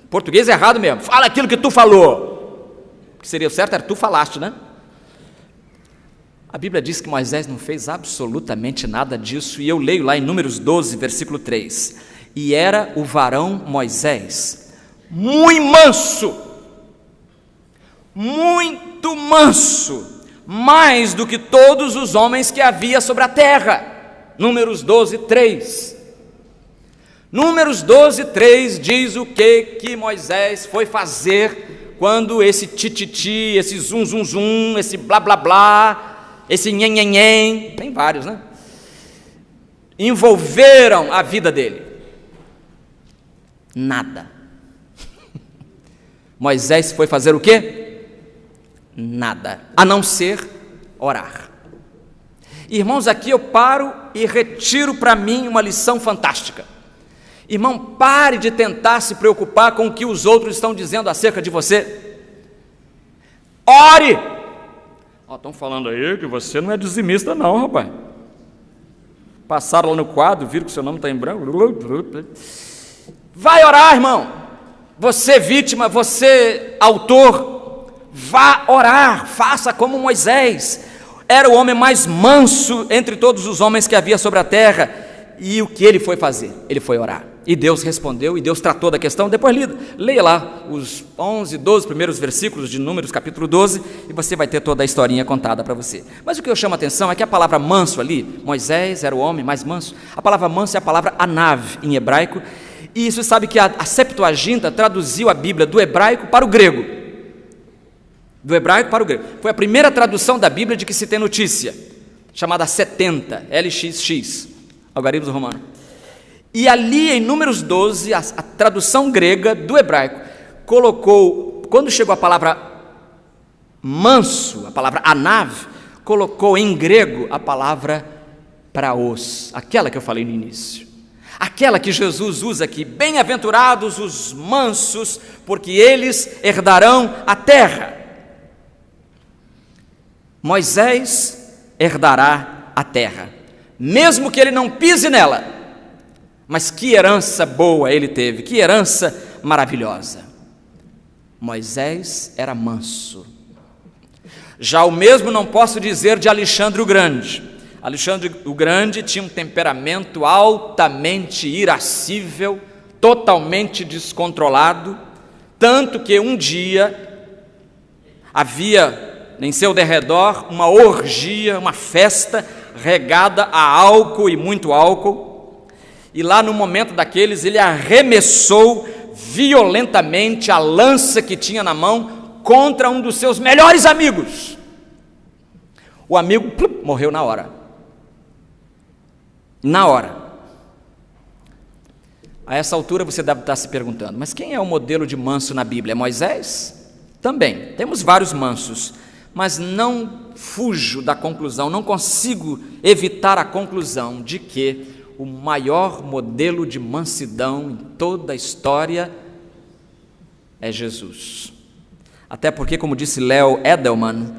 Português é errado mesmo. Fala aquilo que tu falou. O que seria o certo era tu falaste, né? A Bíblia diz que Moisés não fez absolutamente nada disso, e eu leio lá em Números 12, versículo 3. E era o varão Moisés muito manso, mais do que todos os homens que havia sobre a terra. Números 12, 3. Números 12, 3 diz o que Moisés foi fazer quando esse tititi, esse zum, zum, zum, esse blá, blá, blá, esse nhen, nhen, nhen, tem vários, né? Envolveram a vida dele. Nada. Moisés foi fazer o quê? Nada, a não ser orar. Irmãos, aqui eu paro e retiro para mim uma lição fantástica. Irmão, pare de tentar se preocupar com o que os outros estão dizendo acerca de você. Ore! Estão falando aí que você não é dizimista não, rapaz. Passaram lá no quadro, viram que seu nome está em branco. Vai orar, irmão. Você vítima, você autor, vá orar, faça como Moisés. Era o homem mais manso entre todos os homens que havia sobre a terra. E o que ele foi fazer? Ele foi orar. E Deus respondeu, e Deus tratou da questão. Depois leia lá os 11, 12 primeiros versículos de Números capítulo 12, e você vai ter toda a historinha contada para você. Mas o que eu chamo a atenção é que a palavra manso ali, Moisés era o homem mais manso, a palavra manso é a palavra anav em hebraico, e você sabe que a Septuaginta traduziu a Bíblia do hebraico para o grego. Do hebraico para o grego. Foi a primeira tradução da Bíblia de que se tem notícia, chamada 70, LXX, algarismo romano. E ali em Números 12, a tradução grega do hebraico colocou, quando chegou a palavra manso, a palavra anav, colocou em grego a palavra praos, aquela que eu falei no início, aquela que Jesus usa aqui: bem-aventurados os mansos, porque eles herdarão a terra. Moisés herdará a terra, mesmo que ele não pise nela. Mas que herança boa ele teve, que herança maravilhosa. Moisés era manso. Já o mesmo não posso dizer de Alexandre o Grande. Alexandre o Grande tinha um temperamento altamente irascível, totalmente descontrolado, Tanto que um dia havia em seu derredor uma orgia, uma festa regada a álcool e muito álcool, e lá no momento daqueles ele arremessou violentamente a lança que tinha na mão contra um dos seus melhores amigos. O amigo morreu na hora. Na hora. A essa altura você deve estar se perguntando, mas quem é o modelo de manso na Bíblia? É Moisés? Também, temos vários mansos, mas não fujo da conclusão, não consigo evitar a conclusão de que o maior modelo de mansidão em toda a história é Jesus. Até porque, como disse Leo Edelman,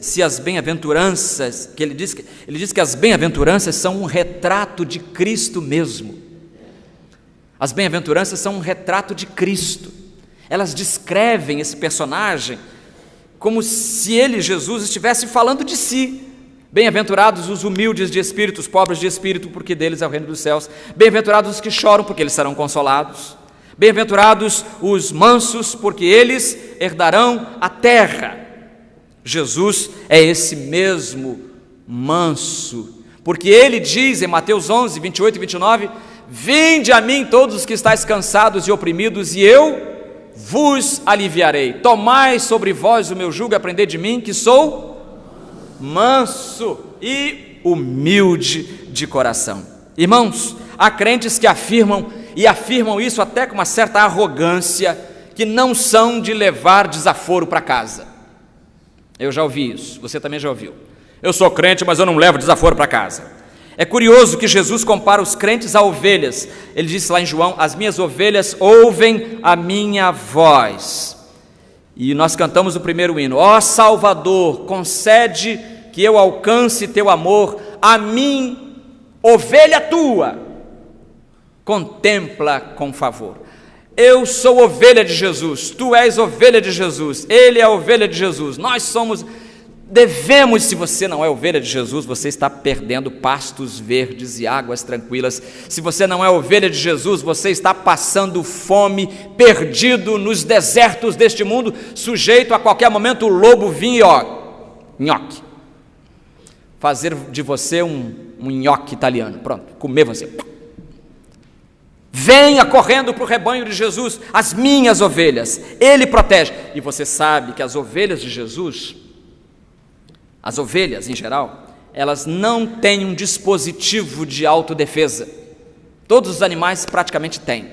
se as bem-aventuranças, que ele diz que as bem-aventuranças são um retrato de Cristo mesmo. As bem-aventuranças são um retrato de Cristo. Elas descrevem esse personagem como se ele, Jesus, estivesse falando de si. Bem-aventurados os humildes de espírito, os pobres de espírito, porque deles é o reino dos céus. Bem-aventurados os que choram, porque eles serão consolados. Bem-aventurados os mansos, porque eles herdarão a terra. Jesus é esse mesmo manso, porque ele diz em Mateus 11, 28 e 29, vinde a mim todos os que estáis cansados e oprimidos, e eu vos aliviarei. Tomai sobre vós o meu jugo e aprendei de mim, que sou manso e humilde de coração. Irmãos, há crentes que afirmam isso até com uma certa arrogância, que não são de levar desaforo para casa. Eu já ouvi isso, você também já ouviu. Eu sou crente, mas eu não levo desaforo para casa. É curioso que Jesus compara os crentes a ovelhas. Ele disse lá em João, as minhas ovelhas ouvem a minha voz. E nós cantamos o primeiro hino, ó Salvador, concede que eu alcance teu amor, a mim, ovelha tua, contempla com favor. Eu sou ovelha de Jesus, tu és ovelha de Jesus, ele é ovelha de Jesus, nós somos, devemos, se você não é ovelha de Jesus, você está perdendo pastos verdes e águas tranquilas. Se você não é ovelha de Jesus, você está passando fome, perdido nos desertos deste mundo, sujeito a qualquer momento o lobo vir e nhoque, fazer de você um nhoque italiano, pronto, comer você. Venha correndo para o rebanho de Jesus, as minhas ovelhas, ele protege. E você sabe que as ovelhas de Jesus, as ovelhas em geral, elas não têm um dispositivo de autodefesa. Todos os animais praticamente têm,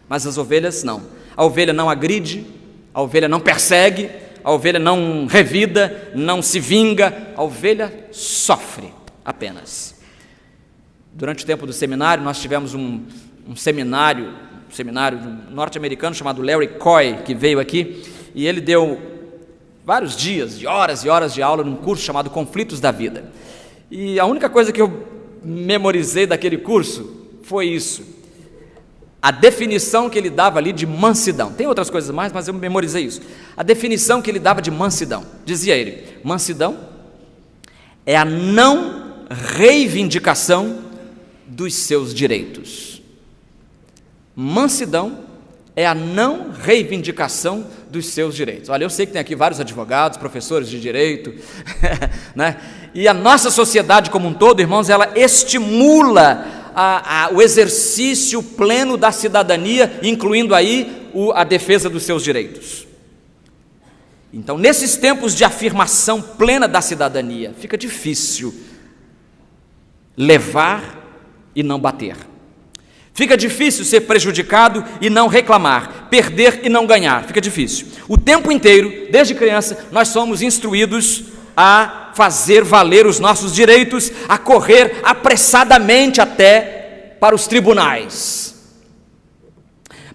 mas as ovelhas não. A ovelha não agride, a ovelha não persegue, a ovelha não revida, não se vinga, a ovelha sofre apenas. Durante o tempo do seminário, nós tivemos um seminário norte-americano chamado Larry Coy, que veio aqui, e ele deu vários dias, de horas e horas de aula num curso chamado Conflitos da Vida. E a única coisa que eu memorizei daquele curso foi isso, a definição que ele dava ali de mansidão. Tem outras coisas mais, mas eu memorizei isso. A definição que ele dava de mansidão, dizia ele, mansidão é a não reivindicação dos seus direitos. Mansidão é a não reivindicação dos seus direitos. Olha, eu sei que tem aqui vários advogados, professores de direito, né? E a nossa sociedade como um todo, irmãos, ela estimula o exercício pleno da cidadania, incluindo aí a defesa dos seus direitos. Então, nesses tempos de afirmação plena da cidadania, fica difícil levar e não bater. Fica difícil ser prejudicado e não reclamar, perder e não ganhar, fica difícil. O tempo inteiro, desde criança, nós somos instruídos a fazer valer os nossos direitos, a correr apressadamente até para os tribunais.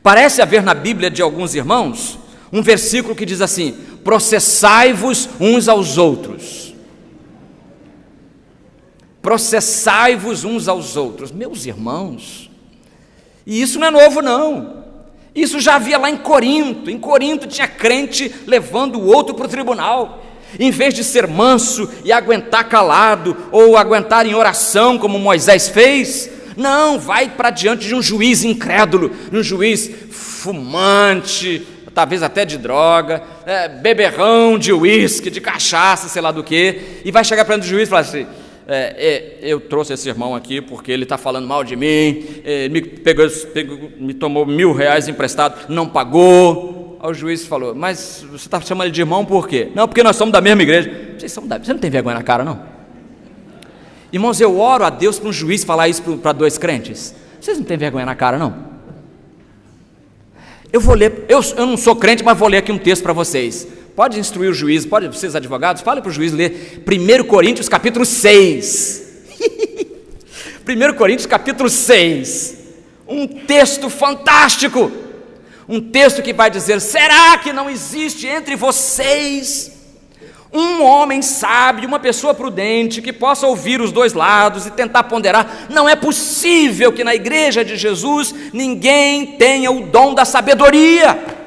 Parece haver na Bíblia de alguns irmãos um versículo que diz assim, processai-vos uns aos outros. Processai-vos uns aos outros. Meus irmãos, e isso não é novo não, isso já havia lá em Corinto tinha crente levando o outro para o tribunal, em vez de ser manso e aguentar calado, ou aguentar em oração como Moisés fez, não, vai para diante de um juiz incrédulo, um juiz fumante, talvez até de droga, beberrão de uísque, de cachaça, sei lá do que, e vai chegar perto do juiz e falar assim: eu trouxe esse irmão aqui porque ele está falando mal de mim, me tomou R$1.000 emprestado, não pagou. Aí o juiz falou: mas você está chamando ele de irmão por quê? Não, porque nós somos da mesma igreja. Você não tem vergonha na cara, não? Irmãos, eu oro a Deus para um juiz falar isso para 2 crentes. Vocês não têm vergonha na cara, não? Eu vou ler, eu não sou crente, mas vou ler aqui um texto para vocês. Pode instruir o juiz, pode, vocês advogados, fale para o juiz ler 1 Coríntios capítulo 6. 1 Coríntios capítulo 6. Um texto fantástico. Um texto que vai dizer: será que não existe entre vocês um homem sábio, uma pessoa prudente, que possa ouvir os 2 lados e tentar ponderar? Não é possível que na igreja de Jesus ninguém tenha o dom da sabedoria.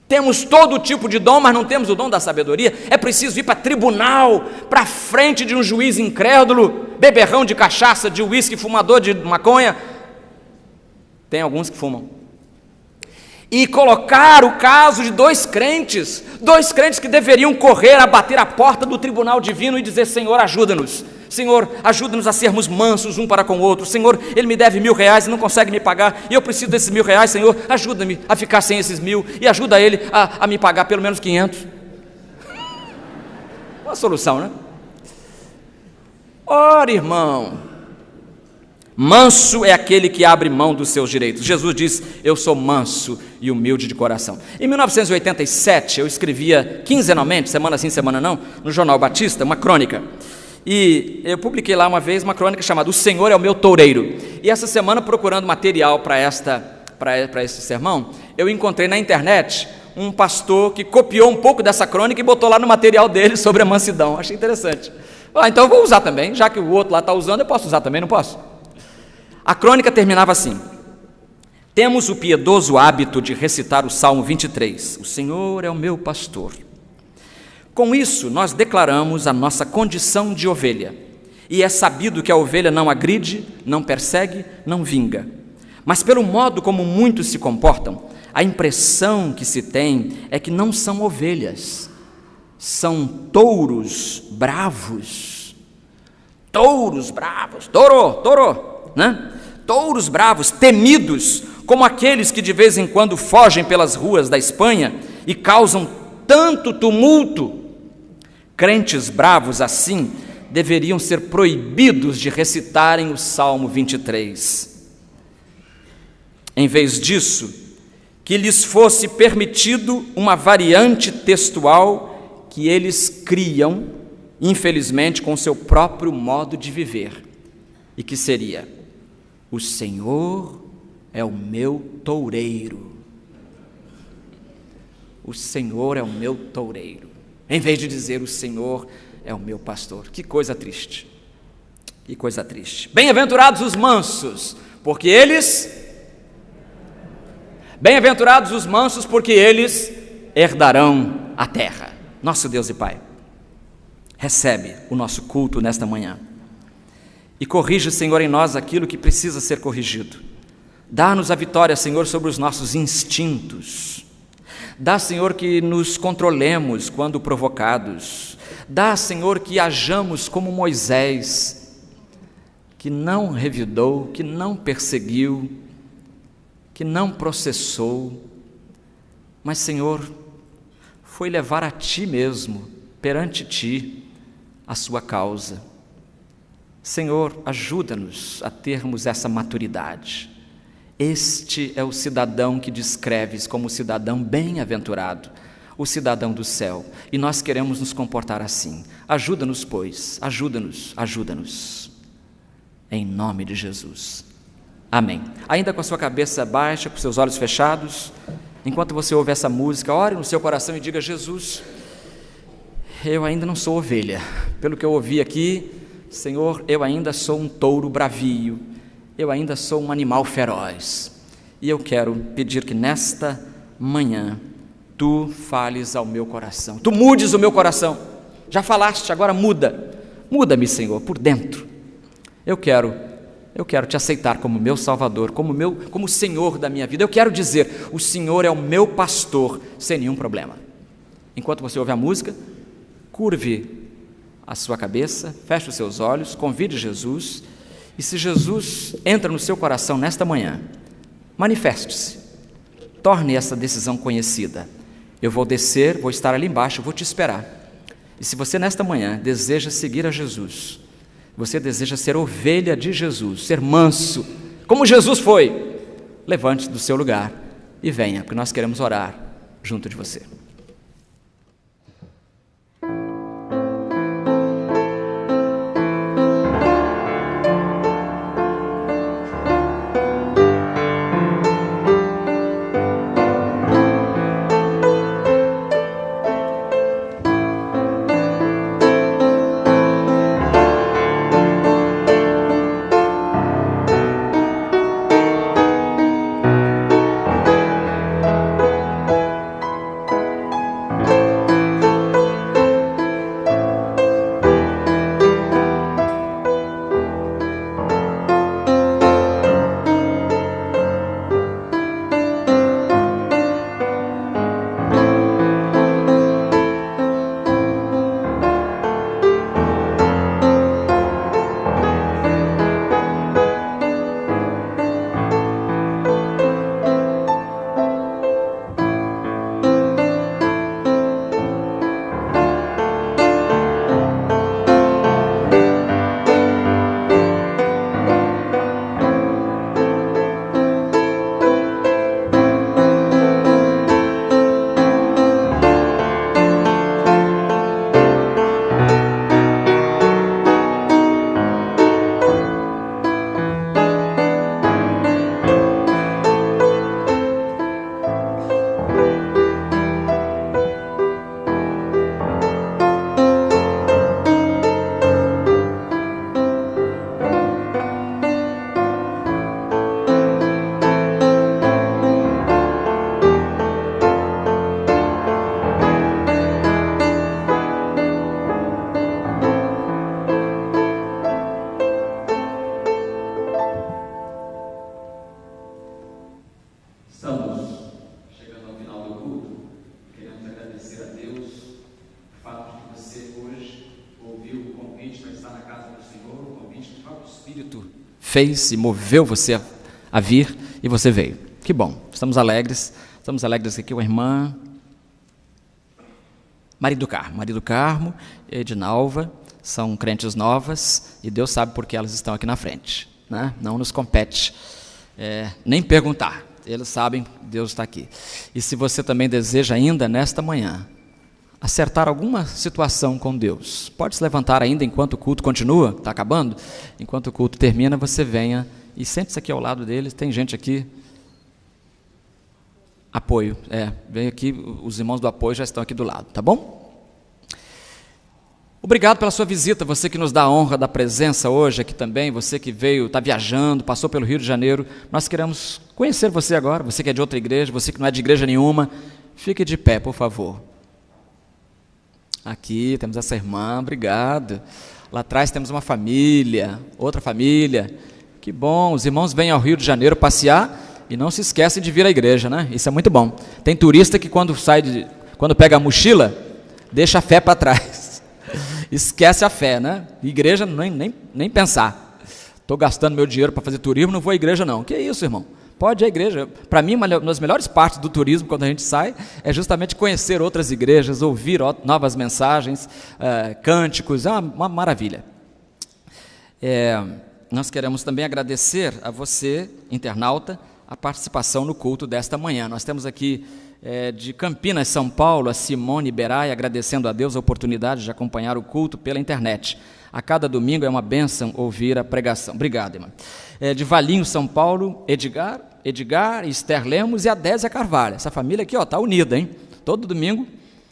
Temos todo tipo de dom, mas não temos o dom da sabedoria. É preciso ir para tribunal, para frente de um juiz incrédulo, beberrão de cachaça, de uísque, fumador de maconha. Tem alguns que fumam. E colocar o caso de 2 crentes que deveriam correr a bater a porta do tribunal divino e dizer: Senhor, ajuda-nos. Senhor, ajuda-nos a sermos mansos um para com o outro. Senhor, ele me deve R$1.000 e não consegue me pagar, e eu preciso desses R$1.000. Senhor, ajuda-me a ficar sem esses 1.000 e ajuda ele a me pagar pelo menos 500. Uma solução, né? Ora, irmão, manso é aquele que abre mão dos seus direitos. Jesus diz: eu sou manso e humilde de coração. Em 1987, eu escrevia quinzenalmente, semana sim, semana não, no Jornal Batista, uma crônica. E eu publiquei lá uma vez uma crônica chamada O Senhor é o Meu Toureiro. E essa semana, procurando material para esse sermão, eu encontrei na internet um pastor que copiou um pouco dessa crônica e botou lá no material dele sobre a mansidão. Achei interessante. Então eu vou usar também, já que o outro lá está usando, eu posso usar também, não posso? A crônica terminava assim: temos o piedoso hábito de recitar o Salmo 23, o Senhor é o meu pastor. Com isso, nós declaramos a nossa condição de ovelha, e é sabido que a ovelha não agride, não persegue, não vinga. Mas pelo modo como muitos se comportam, a impressão que se tem é que não são ovelhas, são touros bravos. Touros bravos, touro, né? Touros bravos, temidos, como aqueles que de vez em quando fogem pelas ruas da Espanha e causam tanto tumulto. Crentes bravos assim deveriam ser proibidos de recitarem o Salmo 23. Em vez disso, que lhes fosse permitido uma variante textual que eles criam, infelizmente, com o seu próprio modo de viver, e que seria: o Senhor é o meu toureiro. O Senhor é o meu toureiro. Em vez de dizer: o Senhor é o meu pastor. Que coisa triste. Que coisa triste. Bem-aventurados os mansos, porque eles... Bem-aventurados os mansos, porque eles herdarão a terra. Nosso Deus e Pai, recebe o nosso culto nesta manhã. E corrige, Senhor, em nós aquilo que precisa ser corrigido. Dá-nos a vitória, Senhor, sobre os nossos instintos. Dá, Senhor, que nos controlemos quando provocados. Dá, Senhor, que hajamos como Moisés, que não revidou, que não perseguiu, que não processou, mas, Senhor, foi levar a Ti mesmo, perante Ti, a sua causa. Senhor, ajuda-nos a termos essa maturidade. Este é o cidadão que descreves como cidadão bem-aventurado, o cidadão do céu, e nós queremos nos comportar assim. Ajuda-nos, pois, ajuda-nos, em nome de Jesus. Amém. Ainda com a sua cabeça baixa, com seus olhos fechados, enquanto você ouve essa música, ore no seu coração e diga: Jesus, eu ainda não sou ovelha, pelo que eu ouvi aqui, Senhor, eu ainda sou um touro bravio, eu ainda sou um animal feroz, e eu quero pedir que nesta manhã Tu fales ao meu coração, Tu mudes o meu coração. Já falaste, agora muda-me, Senhor, por dentro. Eu quero eu quero te aceitar como meu Salvador, como Senhor da minha vida. Eu quero dizer, o Senhor é o meu pastor, sem nenhum problema. Enquanto você ouve a música, curve a sua cabeça, feche os seus olhos, convide Jesus, e se Jesus entra no seu coração nesta manhã, manifeste-se, torne essa decisão conhecida. Eu vou descer, vou estar ali embaixo, vou te esperar. E se você nesta manhã deseja seguir a Jesus, você deseja ser ovelha de Jesus, ser manso, como Jesus foi, levante-se do seu lugar e venha, porque nós queremos orar junto de você. Fez e moveu você a vir e você veio. Que bom, estamos alegres aqui com a irmã Marido Carmo e Edinalva, são crentes novas e Deus sabe por que elas estão aqui na frente, né? Não nos compete nem perguntar, eles sabem, Deus está aqui. E se você também deseja ainda nesta manhã acertar alguma situação com Deus, pode se levantar ainda enquanto o culto continua, está acabando, enquanto o culto termina, você venha e sente-se aqui ao lado deles, tem gente aqui, apoio, vem aqui, os irmãos do apoio já estão aqui do lado, tá bom? Obrigado pela sua visita, você que nos dá a honra da presença hoje aqui também, você que veio, está viajando, passou pelo Rio de Janeiro, nós queremos conhecer você agora, você que é de outra igreja, você que não é de igreja nenhuma, fique de pé, por favor. Aqui temos essa irmã, obrigado. Lá atrás temos uma família, outra família. Que bom, os irmãos vêm ao Rio de Janeiro passear e não se esquecem de vir à igreja, né? Isso é muito bom. Tem turista que quando pega a mochila, deixa a fé para trás. Esquece a fé, né? Igreja, nem pensar. Estou gastando meu dinheiro para fazer turismo, não vou à igreja não. Que isso, irmão? Pode ir à igreja. Para mim, uma das melhores partes do turismo, quando a gente sai, é justamente conhecer outras igrejas, ouvir novas mensagens, cânticos, é uma maravilha. Nós queremos também agradecer a você, internauta, a participação no culto desta manhã. Nós temos aqui de Campinas, São Paulo, a Simone Beray, agradecendo a Deus a oportunidade de acompanhar o culto pela internet. A cada domingo é uma bênção ouvir a pregação. Obrigado, irmã. De Valinho, São Paulo, Edgar, Esther Lemos e a Désia Carvalho. Essa família aqui está unida, hein? Todo domingo,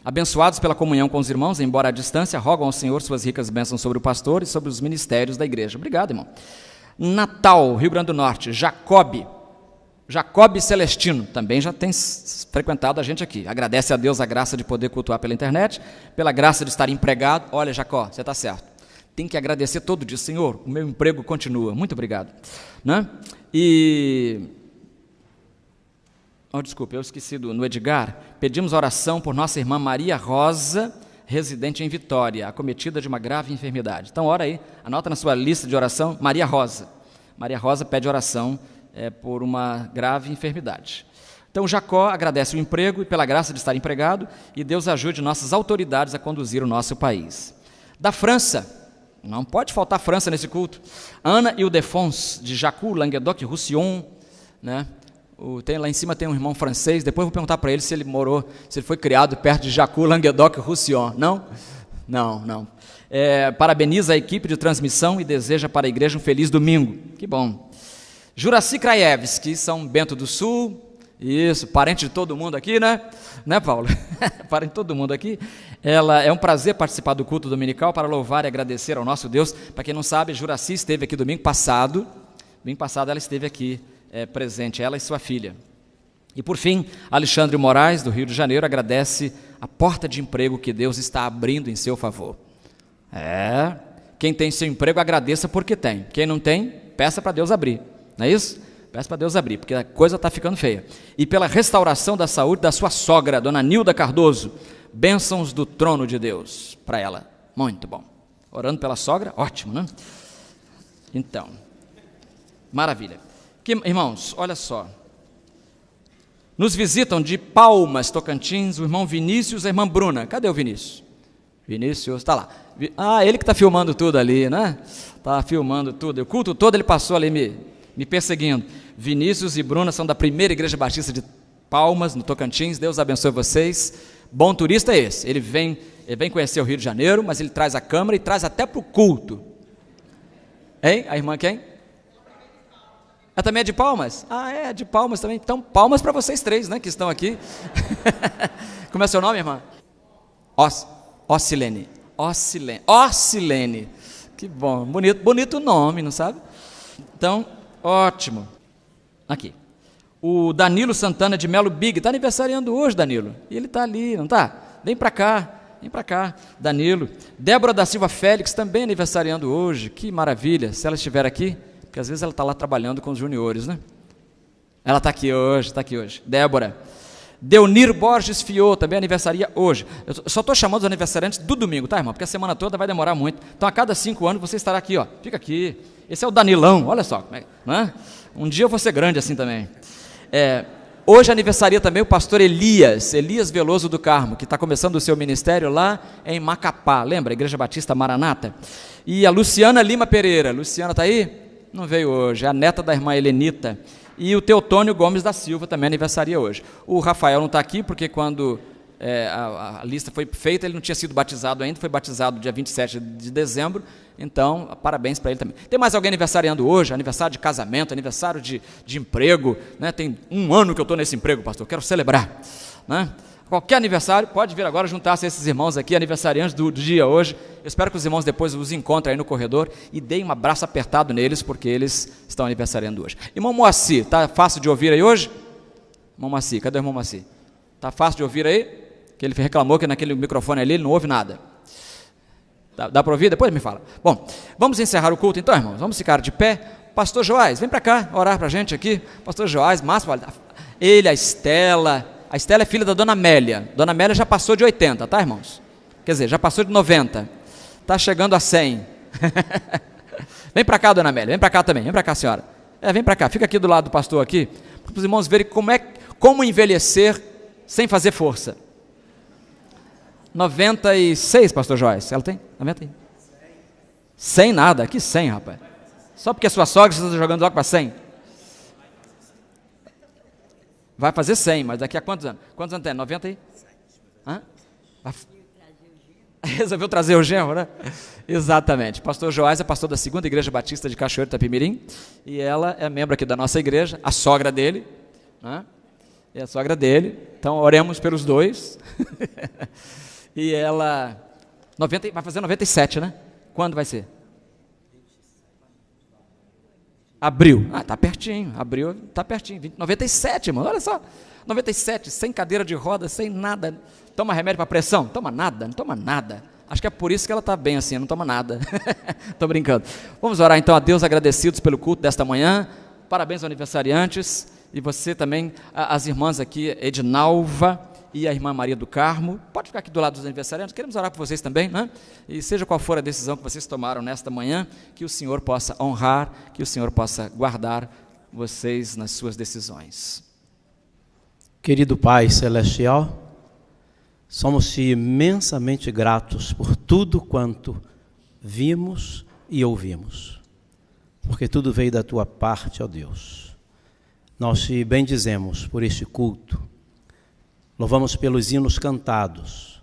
abençoados pela comunhão com os irmãos, embora à distância, rogam ao Senhor suas ricas bênçãos sobre o pastor e sobre os ministérios da igreja. Obrigado, irmão. Natal, Rio Grande do Norte, Jacob Celestino, também já tem frequentado a gente aqui. Agradece a Deus a graça de poder cultuar pela internet, pela graça de estar empregado. Olha, Jacó, você está certo. tem que agradecer todo dia, Senhor, o meu emprego continua, muito obrigado, né? E, desculpa, eu esqueci no Edgar, pedimos oração por nossa irmã Maria Rosa, residente em Vitória, acometida de uma grave enfermidade. Então, ora aí, anota na sua lista de oração, Maria Rosa. Maria Rosa pede oração por uma grave enfermidade. Então, Jacó agradece o emprego e pela graça de estar empregado, e Deus ajude nossas autoridades a conduzir o nosso país. Da França, não pode faltar França nesse culto, Ana Ildefonse, de Jacu, Languedoc-Roussillon, né? Lá em cima tem um irmão francês, depois eu vou perguntar para ele se ele foi criado perto de Jacu, Languedoc-Roussillon. Não? Não. Parabeniza a equipe de transmissão e deseja para a igreja um feliz domingo. Que bom. Juraci Krajewski, São Bento do Sul, isso, parente de todo mundo aqui, né? Né, Paulo? Parente de todo mundo aqui. É um prazer participar do culto dominical para louvar e agradecer ao nosso Deus. Para quem não sabe, Juraci esteve aqui domingo passado. Domingo passado ela esteve aqui presente, ela e sua filha. E por fim, Alexandre Moraes, do Rio de Janeiro, agradece a porta de emprego que Deus está abrindo em seu favor. Quem tem seu emprego, agradeça porque tem. Quem não tem, peça para Deus abrir. Não é isso? Peça para Deus abrir, porque a coisa está ficando feia. E pela restauração da saúde da sua sogra, dona Nilda Cardoso, bênçãos do trono de Deus para ela. Muito bom. Orando pela sogra, ótimo, né? Então, maravilha. Irmãos, olha só. Nos visitam de Palmas, Tocantins, o irmão Vinícius e a irmã Bruna. Cadê o Vinícius? Vinícius, está lá. Ele que está filmando tudo ali, né? Está filmando tudo. O culto todo ele passou ali me perseguindo. Vinícius e Bruna são da primeira igreja batista de Palmas, no Tocantins. Deus abençoe vocês. Bom turista é esse. Ele vem conhecer o Rio de Janeiro, mas ele traz a câmera e traz até para o culto. Hein? A irmã quem? Ela também é de Palmas? É de Palmas também. Então, palmas para vocês três, né, que estão aqui. Como é seu nome, irmã? Ocilene. Que bom. Bonito nome, não sabe? Então, ótimo. Aqui. O Danilo Santana de Melo Big está aniversariando hoje, Danilo. E ele está ali, não está? Vem para cá, Danilo. Débora da Silva Félix também aniversariando hoje. Que maravilha. Se ela estiver aqui, porque às vezes ela está lá trabalhando com os juniores, né? Ela está aqui hoje, Débora. Deunir Borges Fiô também aniversaria hoje. Eu só estou chamando os aniversariantes do domingo, tá, irmão? Porque a semana toda vai demorar muito. Então, a cada 5 anos você estará aqui, ó. Fica aqui. Esse é o Danilão, olha só. Né? Um dia eu vou ser grande assim também. Hoje aniversaria também o pastor Elias Veloso do Carmo, que está começando o seu ministério lá em Macapá. Lembra? Igreja Batista Maranata. E a Luciana Lima Pereira. Luciana está aí? Não veio hoje, é a neta da irmã Helenita. E o Teotônio Gomes da Silva também aniversaria hoje. O Rafael não está aqui, porque quando a lista foi feita, ele não tinha sido batizado ainda, foi batizado dia 27 de dezembro, então, parabéns para ele também. Tem mais alguém aniversariando hoje? Aniversário de casamento, aniversário de emprego, né? Tem 1 ano que eu estou nesse emprego, pastor, quero celebrar, né? Qualquer aniversário, pode vir agora juntar-se a esses irmãos aqui, aniversariantes do dia hoje. Eu espero que os irmãos depois os encontrem aí no corredor e deem um abraço apertado neles, porque eles estão aniversariando hoje. Irmão Moacir, está fácil de ouvir aí hoje? Irmão Moacir, cadê o irmão Moacir? Está fácil de ouvir aí? Que ele reclamou que naquele microfone ali ele não ouve nada. Dá para ouvir? Depois me fala. Bom, vamos encerrar o culto então, irmãos. Vamos ficar de pé. Pastor Joás, vem para cá orar para a gente aqui. Pastor Joás, Márcio, ele, a Estela é filha da Dona Amélia. Dona Amélia já passou de 80, tá, irmãos? Quer dizer, já passou de 90. Está chegando a 100. Vem para cá, Dona Amélia. Vem para cá também. Vem para cá, senhora. Vem para cá. Fica aqui do lado do pastor aqui, para os irmãos verem como envelhecer sem fazer força. 96, pastor Joás. Ela tem? 90? 100 nada. Que 100, rapaz? Só porque a sua sogra está jogando logo para 100? Vai fazer 100, mas daqui a quantos anos? Quantos anos tem? 90 aí? Hã? Resolveu trazer o genro, né? Exatamente. Pastor Joás é pastor da 2ª Igreja Batista de Cachoeiro Itapemirim, e ela é membro aqui da nossa igreja, a sogra dele, né? É a sogra dele, então oremos pelos dois. E ela vai fazer 97, né? Quando vai ser? Abril. Tá pertinho. Abril tá pertinho. 97, irmão. Olha só. 97, sem cadeira de roda, sem nada. Toma remédio para pressão? Toma nada, não toma nada. Acho que é por isso que ela está bem assim, não toma nada. Estou brincando. Vamos orar então a Deus, agradecidos pelo culto desta manhã. Parabéns aos aniversariantes. E você também, as irmãs aqui, Edinalva e a irmã Maria do Carmo. Pode ficar aqui do lado dos aniversariantes. Queremos orar por vocês também, né? E seja qual for a decisão que vocês tomaram nesta manhã, que o Senhor possa honrar, que o Senhor possa guardar vocês nas suas decisões. Querido Pai Celestial, somos-te imensamente gratos por tudo quanto vimos e ouvimos, porque tudo veio da Tua parte, ó Deus. Nós te bendizemos por este culto, louvamos pelos hinos cantados,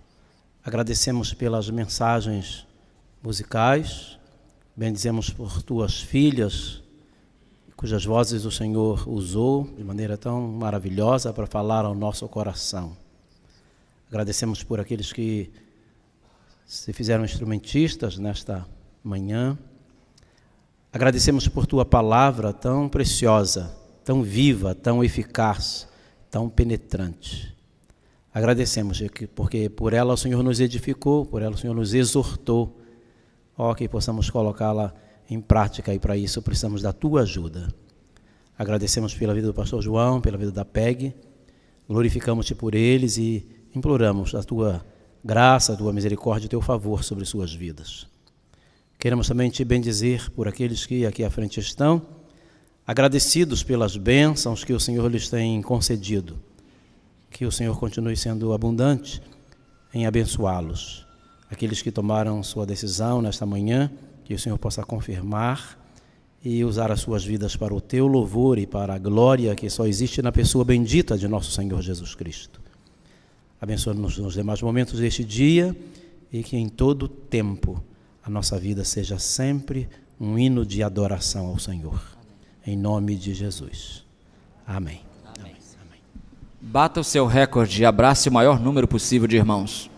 agradecemos pelas mensagens musicais, bendizemos por Tuas filhas, cujas vozes o Senhor usou de maneira tão maravilhosa para falar ao nosso coração. Agradecemos por aqueles que se fizeram instrumentistas nesta manhã. Agradecemos por Tua palavra tão preciosa, tão viva, tão eficaz, tão penetrante. Agradecemos porque por ela o Senhor nos edificou, por ela o Senhor nos exortou. Ó, que possamos colocá-la em prática, e para isso precisamos da Tua ajuda. Agradecemos pela vida do pastor João, pela vida da PEG, glorificamos-te por eles e imploramos a Tua graça, a Tua misericórdia e o Teu favor sobre suas vidas. Queremos também te bendizer por aqueles que aqui à frente estão, agradecidos pelas bênçãos que o Senhor lhes tem concedido. Que o Senhor continue sendo abundante em abençoá-los. Aqueles que tomaram sua decisão nesta manhã, que o Senhor possa confirmar e usar as suas vidas para o Teu louvor e para a glória que só existe na pessoa bendita de nosso Senhor Jesus Cristo. Abençoa-nos nos demais momentos deste dia e que em todo tempo a nossa vida seja sempre um hino de adoração ao Senhor. Em nome de Jesus. Amém. Amém. Amém. Bata o seu recorde e abrace o maior número possível de irmãos.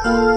Música